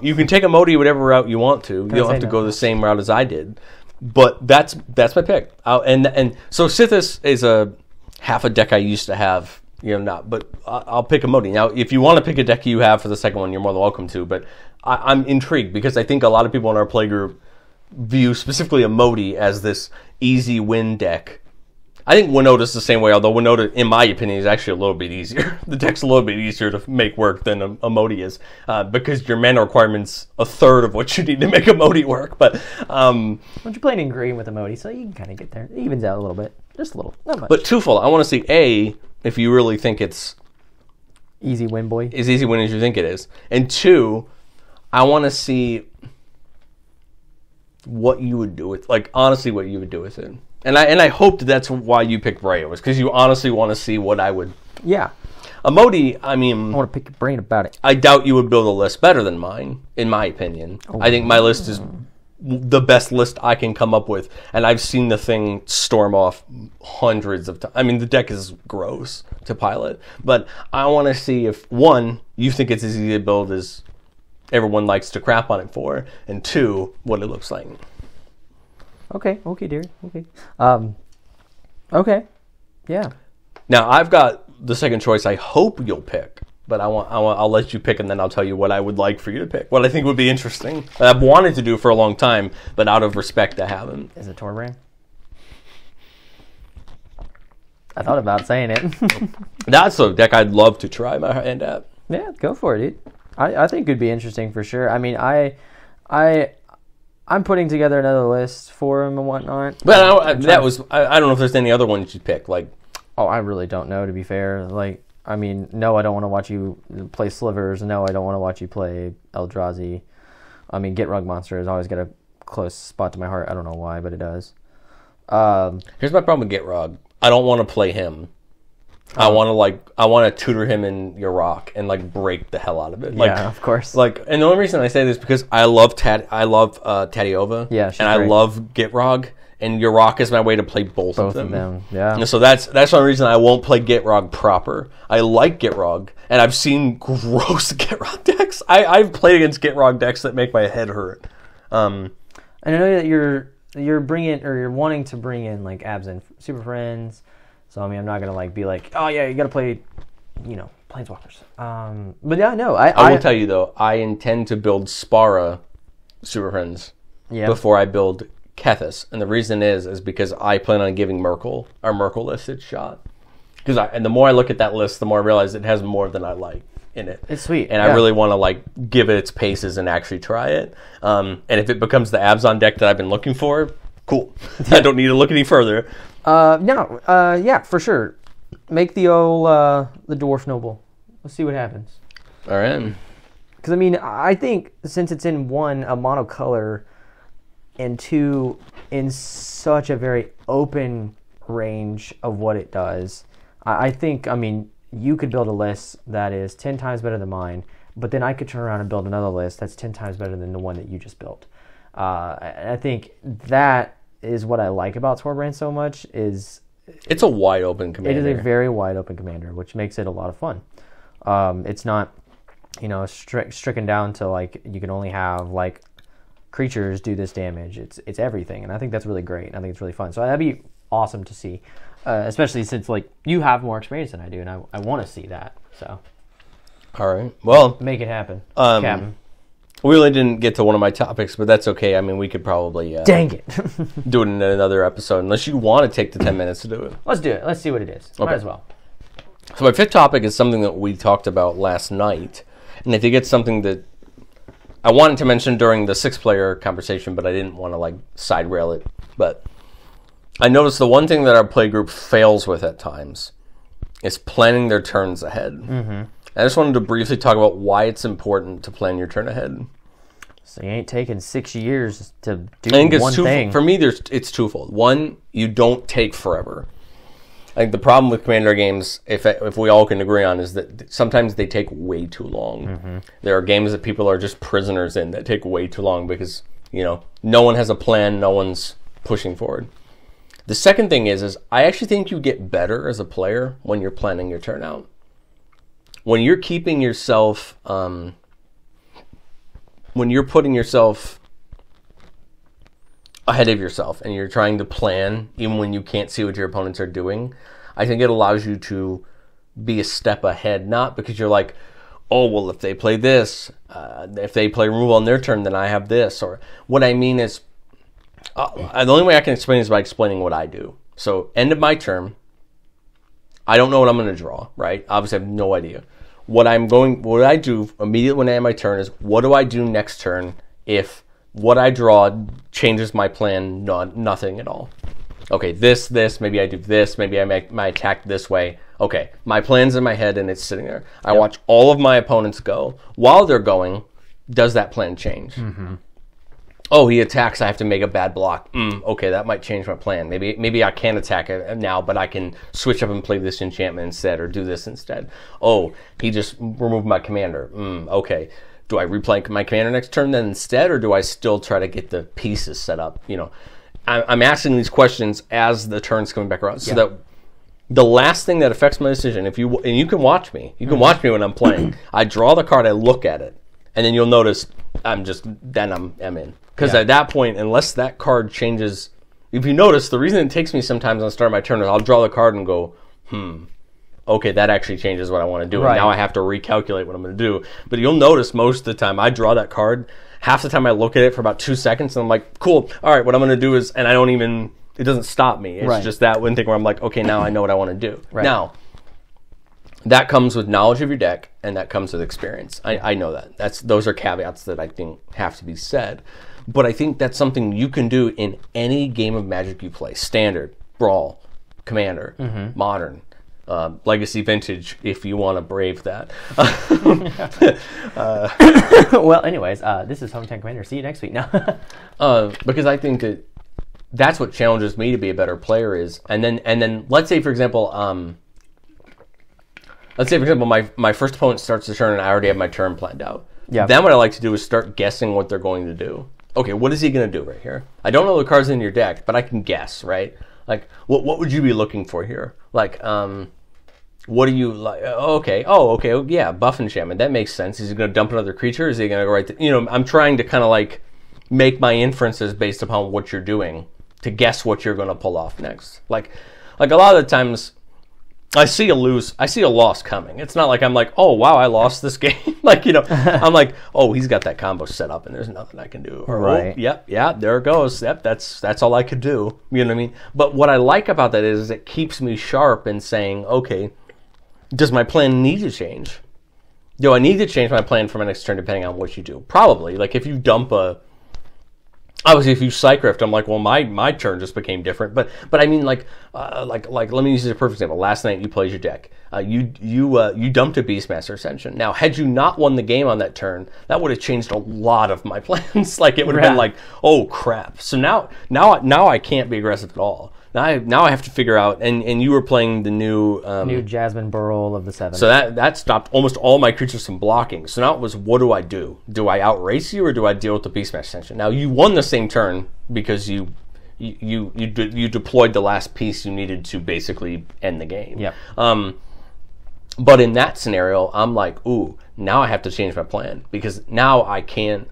You can take a Modi whatever route you want to. You don't have to go the same route as I did. But that's my pick. And so Sithis is half a deck I used to have. But I'll pick a Modi. Now, if you want to pick a deck you have for the second one, you're more than welcome to. But I'm intrigued because I think a lot of people in our play group view specifically a Modi as this easy win deck. I think Winota's the same way, although Winota, in my opinion, is actually a little bit easier. The deck's a little bit easier to make work than a Modi is, because your mana requirement's a third of what you need to make a Modi work. But well, you're playing in green with a Modi, so you can kind of get there. It evens out a little bit, just a little, not much. But twofold, I want to see A, if you really think it's easy win, boy, as easy win as you think it is, and 2, I want to see what you would do with, like honestly, what you would do with it. And I hoped that's why you picked Brea, was because you honestly want to see what I would. Yeah. A Modi, I mean, I want to pick your brain about it. I doubt you would build a list better than mine, in my opinion. I think my list is the best list I can come up with, and I've seen the thing storm off hundreds of times. I mean, the deck is gross to pilot, but I want to see if, 1, you think it's as easy to build as everyone likes to crap on it for, and 2, what it looks like. Okay, dear. Okay. Okay. Yeah. Now I've got the second choice. I hope you'll pick, but I'll let you pick, and then I'll tell you what I would like for you to pick. What I think would be interesting. That I've wanted to do for a long time, but out of respect, I haven't. Is it Torbrand? I thought about saying it. That's a deck I'd love to try my hand at. Yeah, go for it, dude. I think it'd be interesting for sure. I mean, I'm putting together another list for him and whatnot. But I don't know if there's any other ones you'd pick. Like, I really don't know, to be fair. Like, I mean, no, I don't want to watch you play Slivers. No, I don't want to watch you play Eldrazi. I mean, Get Rug Monster has always got a close spot to my heart. I don't know why, but it does. Here's my problem with Get Rug. I don't want to play him. I want to tutor him in Yurok and like break the hell out of it. Like, yeah, of course. Like, and the only reason I say this is because I love Tatiova. Yeah, she's and great. I love Gitrog, and Yurok is my way to play both of them. Yeah. And so that's the only reason I won't play Gitrog proper. I like Gitrog, and I've seen gross Gitrog decks. I've played against Gitrog decks that make my head hurt. And I know that you're bringing, or you're wanting to bring in like Abs and Super Friends. So, I mean, I'm not going to, like, be like, oh, yeah, you got to play, Planeswalkers. But, yeah, no. I will tell you, though, I intend to build Spara Super Friends before I build Kethis, and the reason is because I plan on giving our Merkle list its shot. And the more I look at that list, the more I realize it has more than I like in it. It's sweet. And I really want to like give it its paces and actually try it. And if it becomes the Abzan deck that I've been looking for, cool. I don't need to look any further. Yeah, for sure. Make the Dwarf Noble. Let's see what happens. All right. Because, I mean, I think since it's in one, a monocolor, and two, in such a very open range of what it does, I think, I mean, you could build a list that is 10 times better than mine, but then I could turn around and build another list that's 10 times better than the one that you just built. I think that is what I like about Torbran so much is... It's a wide open commander. It is a very wide open commander, which makes it a lot of fun. It's not, stricken down to, like, you can only have, like, creatures do this damage. It's everything, and I think that's really great. I think it's really fun. So that'd be awesome to see, especially since like you have more experience than I do, and I want to see that. So, all right, well, make it happen, Captain. We really didn't get to one of my topics, but that's okay. I mean, we could probably dang it, do it in another episode, unless you want to take the 10 minutes to do it. Let's do it. Let's see what it is. Okay. Might as well. So my fifth topic is something that we talked about last night, and I think it's something that I wanted to mention during the 6-player conversation, but I didn't want to like side rail it. But I noticed the one thing that our play group fails with at times is planning their turns ahead. Mm-hmm. I just wanted to briefly talk about why it's important to plan your turn ahead. So you ain't taking 6 years to do one thing. For me, it's twofold. One, you don't take forever. I think the problem with Commander games, if we all can agree on, is that sometimes they take way too long. Mm-hmm. There are games that people are just prisoners in that take way too long because, no one has a plan, no one's pushing forward. The second thing is I actually think you get better as a player when you're planning your turn out. When you're keeping yourself, when you're putting yourself ahead of yourself and you're trying to plan even when you can't see what your opponents are doing, I think it allows you to be a step ahead, not because you're like, oh, well, if they play this, if they play removal on their turn, then I have this. Or what I mean is, the only way I can explain is by explaining what I do. So end of my turn, I don't know what I'm going to draw, right? Obviously, I have no idea. What I do immediately when I end my turn is, what do I do next turn if what I draw changes my plan? Nothing at all. Okay, this, maybe I do this, maybe I make my attack this way. Okay, my plan's in my head and it's sitting there. I watch all of my opponents go. While they're going, does that plan change? Mm-hmm. Oh, he attacks, I have to make a bad block. Okay, that might change my plan. Maybe I can't attack it now, but I can switch up and play this enchantment instead or do this instead. Oh, he just removed my commander. Okay. Do I replay my commander next turn then instead, or do I still try to get the pieces set up? I'm asking these questions as the turn's coming back around, so that the last thing that affects my decision, and you can watch me, watch me when I'm playing. I draw the card, I look at it, and then you'll notice I'm in. Because at that point, unless that card changes, if you notice, the reason it takes me sometimes on the start of my turn is I'll draw the card and go, okay, that actually changes what I want to do. Right. And now I have to recalculate what I'm going to do. But you'll notice most of the time I draw that card, half the time I look at it for about 2 seconds, and I'm like, cool, all right, what I'm going to do is, and it doesn't stop me. It's just that one thing where I'm like, okay, now I know what I want to do. Right. Now, that comes with knowledge of your deck, and that comes with experience. I know that. Those are caveats that I think have to be said. But I think that's something you can do in any game of Magic you play. Standard, Brawl, Commander, Modern, Legacy, Vintage, if you want to brave that. Well, anyways, this is Hometown Commander. See you next week. No. Because I think that's what challenges me to be a better player is, and then let's say for example, my first opponent starts the turn and I already have my turn planned out. Yeah. Then what I like to do is start guessing what they're going to do. Okay, what is he going to do right here? I don't know the cards in your deck, but I can guess, right? Like, what would you be looking for here? Like, what do you like? Okay, yeah, buff enchantment. That makes sense. Is he going to dump another creature? Is he going to go right to, I'm trying to kind of like make my inferences based upon what you're doing to guess what you're going to pull off next. Like a lot of the times, I see a loss coming. It's not like I'm like, oh wow, I lost this game. Like, I'm like, oh, he's got that combo set up and there's nothing I can do. Or, right. Oh, yep, yeah, there it goes. Yep, that's all I could do. You know what I mean? But what I like about that is it keeps me sharp in saying, okay, does my plan need to change? Do I need to change my plan for my next turn depending on what you do? Probably. Like if you dump obviously, if you psych rift, I'm like, well, my turn just became different. But I mean, like let me use a perfect example. Last night you played your deck. You dumped a Beastmaster Ascension. Now, had you not won the game on that turn, that would have changed a lot of my plans. Like it would have been like, oh crap. So now I can't be aggressive at all. Now I have to figure out, and you were playing the new Jasmine Burl of the 7. So that stopped almost all my creatures from blocking. So now it was, what do I do? Do I outrace you or do I deal with the Beastmaster Ascension? Now you won the same turn because you deployed the last piece you needed to basically end the game. Yep. But in that scenario, I'm like, ooh, now I have to change my plan because now I can't.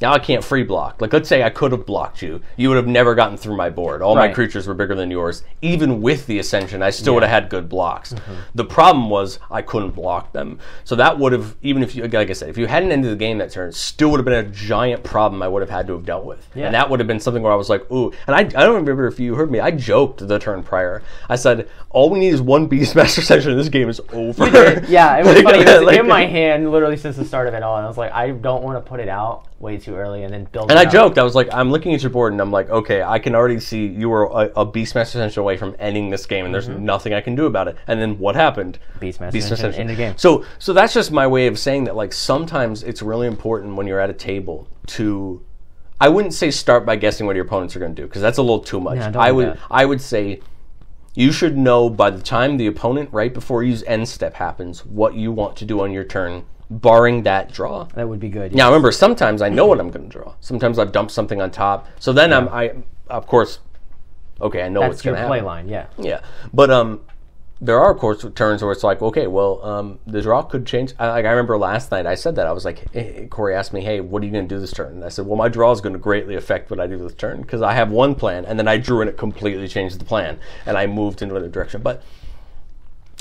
Now I can't free block. Like, let's say I could have blocked you. You would have never gotten through my board. All my creatures were bigger than yours. Even with the Ascension, I still would have had good blocks. Mm-hmm. The problem was I couldn't block them. So that would have, even if you, like I said, if you hadn't ended the game that turn, it still would have been a giant problem I would have had to have dealt with. Yeah. And that would have been something where I was like, ooh. And I don't remember if you heard me. I joked the turn prior. I said, all we need is one Beastmaster Ascension and this game is over. You did. Yeah, it was funny. It was in my hand literally since the start of it all. And I was like, I don't want to put it out way too early and then build it I up. joked. I was like, I'm looking at your board and I'm like, okay, I can already see you were a Beastmaster Ascension away from ending this game and there's nothing I can do about it. And then what happened? Beastmaster Ascension in the game. So that's just my way of saying that, like, sometimes it's really important when you're at a table to, I wouldn't say start by guessing what your opponents are going to do because that's a little too much. Yeah, I would say you should know by the time the opponent, right before you use end step happens, what you want to do on your turn, barring that draw. That would be good. Yes. Now, remember, sometimes I know what I'm going to draw. Sometimes I've dumped something on top. So then I of course, okay, I know what's going to happen. That's your play line, yeah. Yeah. But there are, of course, turns where it's like, okay, well, the draw could change. I remember last night I said that. I was like, hey, Corey asked me, hey, what are you going to do this turn? And I said, well, my draw is going to greatly affect what I do this turn because I have one plan, and then I drew and it completely changed the plan, and I moved in another direction. But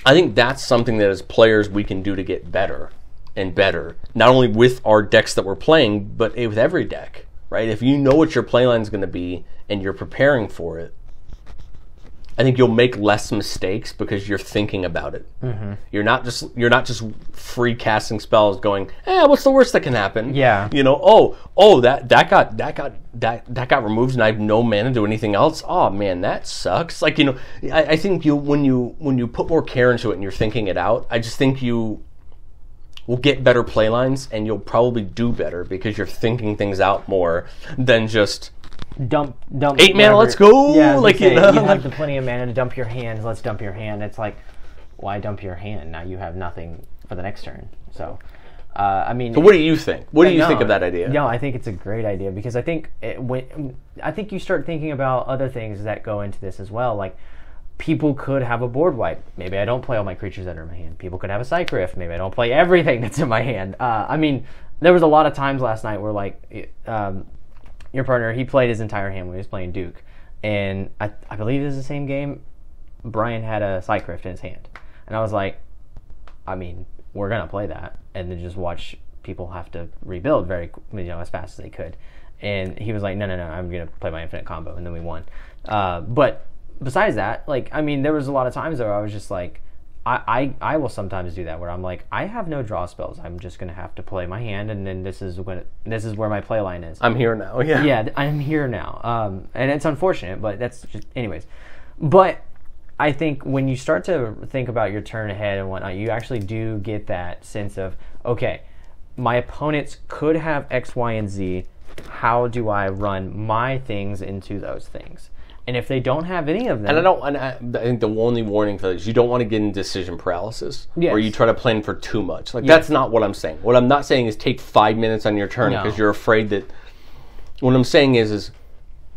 I think that's something that as players we can do to get better and better, not only with our decks that we're playing, but with every deck, right? If you know what your playline is going to be and you're preparing for it, I think you'll make less mistakes because you're thinking about it. Mm-hmm. You're not just free casting spells going, what's the worst that can happen? Yeah. That got removed and I have no mana to do anything else. Oh man, that sucks. Like, I think when you put more care into it and you're thinking it out, I just think you will get better playlines and you'll probably do better because you're thinking things out more than just dump 8 mana, let's go. Yeah, like you have plenty of mana to dump your hand. Let's dump your hand. It's like, why dump your hand? Now you have nothing for the next turn. So, I mean. So what do you think? What do you think of that idea? No, I think it's a great idea because I think you start thinking about other things that go into this as well. Like, people could have a board wipe. Maybe I don't play all my creatures that are in my hand. People could have a Psych Rift. Maybe I don't play everything that's in my hand. I mean, there was a lot of times last night where, like, your partner, he played his entire hand when he was playing Duke. And I believe it was the same game. Brian had a Psych Rift in his hand. And I was like, I mean, we're going to play that. And then just watch people have to rebuild as fast as they could. And he was like, no, I'm going to play my infinite combo. And then we won. But besides that, like, I mean, there was a lot of times where I was just like, I will sometimes do that where I'm like, I have no draw spells. I'm just gonna have to play my hand, and then this is where my play line is. I'm here now. Yeah. Yeah, I'm here now. And it's unfortunate, but that's just anyways. But I think when you start to think about your turn ahead and whatnot, you actually do get that sense of, okay, my opponents could have X, Y, and Z. How do I run my things into those things? And if they don't have any of them... And I think the only warning for that is you don't want to get in decision paralysis. Yes. Or you try to plan for too much. Like, that's not what I'm saying. What I'm not saying is take 5 minutes on your turn because you're afraid that... What I'm saying is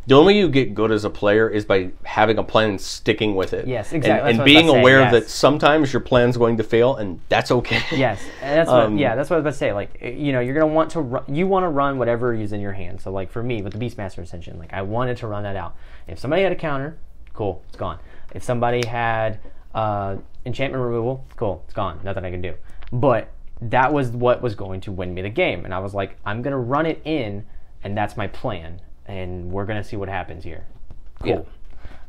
the only way you get good as a player is by having a plan and sticking with it. Yes, exactly. And being aware that sometimes your plan's going to fail, and that's okay. Yes, and that's what I was about to say. Like, you're gonna want to run whatever is in your hand. So, like, for me with the Beastmaster Ascension, like, I wanted to run that out. If somebody had a counter, cool, it's gone. If somebody had Enchantment removal, cool, it's gone. Nothing I can do. But that was what was going to win me the game. And I was like, I'm going to run it in, and that's my plan. And we're going to see what happens here. Cool. Yeah.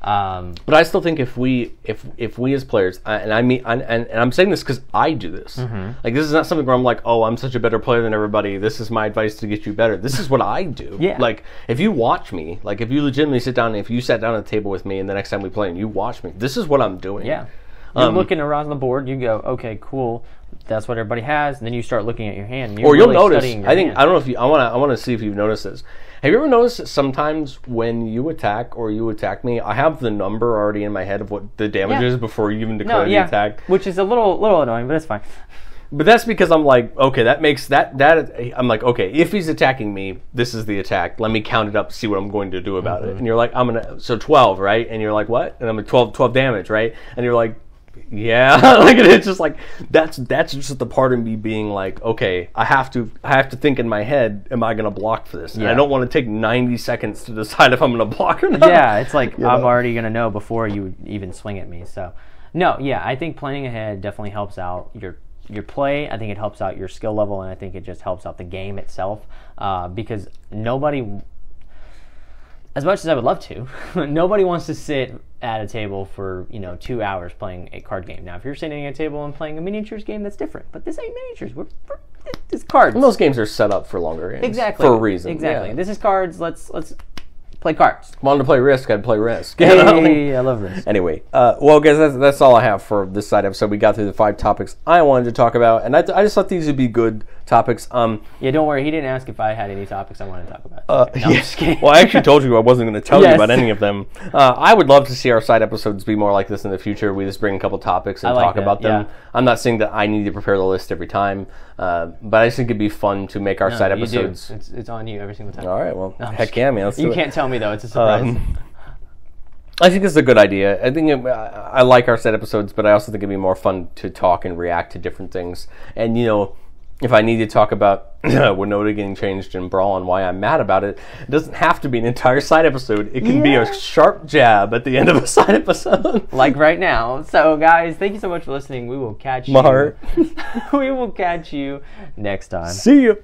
But I still think if we as players, and I'm saying this because I do this. Mm-hmm. Like, this is not something where I'm like, oh, I'm such a better player than everybody. This is my advice to get you better. This is what I do. Yeah. Like, if you watch me, like if you legitimately sit down, if you sat down at the table with me, and the next time we play and you watch me, this is what I'm doing. Yeah. You're looking around the board. You go, okay, cool. That's what everybody has. And then you start looking at your hand. And or you'll notice. Hand. I don't know if you. I want to see if you've noticed this. Have you ever noticed that sometimes when you attack or you attack me, I have the number already in my head of what the damage is before you even declare the attack, which is a little annoying, but it's fine. But that's because I'm like, okay, that makes that I'm like, okay, if he's attacking me, this is the attack. Let me count it up, see what I'm going to do about it. And you're like, so 12, right? And you're like, what? And I'm like, 12 damage, right? And you're like, yeah. Like, it's just like that's just the part of me being like, okay, I have to think in my head, am I going to block for this? And I don't want to take 90 seconds to decide if I'm going to block or not. Yeah, it's like I'm already going to know before you even swing at me. So, no, yeah, I think planning ahead definitely helps out your play. I think it helps out your skill level, and I think it just helps out the game itself, because nobody, as much as I would love to, nobody wants to sit at a table for 2 hours playing a card game. Now, if you're sitting at a table and playing a miniatures game, that's different. But this ain't miniatures. It's cards. And those games are set up for longer games. Exactly. For a reason. Exactly. Yeah. This is cards. Let's play cards. Wanted to play Risk, I'd play Risk. Hey, I love Risk. Anyway, well, guys, that's all I have for this side episode. We got through the 5 topics I wanted to talk about, and I just thought these would be good topics. Yeah, don't worry. He didn't ask if I had any topics I wanted to talk about. No, I'm just kidding. Well, I actually told you I wasn't going to tell you about any of them. I would love to see our side episodes be more like this in the future. We just bring a couple topics and talk about them. Yeah. I'm not saying that I need to prepare the list every time, but I just think it'd be fun to make our side episodes. It's on you every single time. All right, well, heck yeah, man. You can't tell me, though. It's a surprise. I think this is a good idea. I think I like our set episodes, but I also think it'd be more fun to talk and react to different things. And, if I need to talk about Winota getting changed in Brawl and why I'm mad about it, it doesn't have to be an entire side episode. It can be a sharp jab at the end of a side episode. Like right now. So, guys, thank you so much for listening. We will catch you. My heart. We will catch you next time. See you.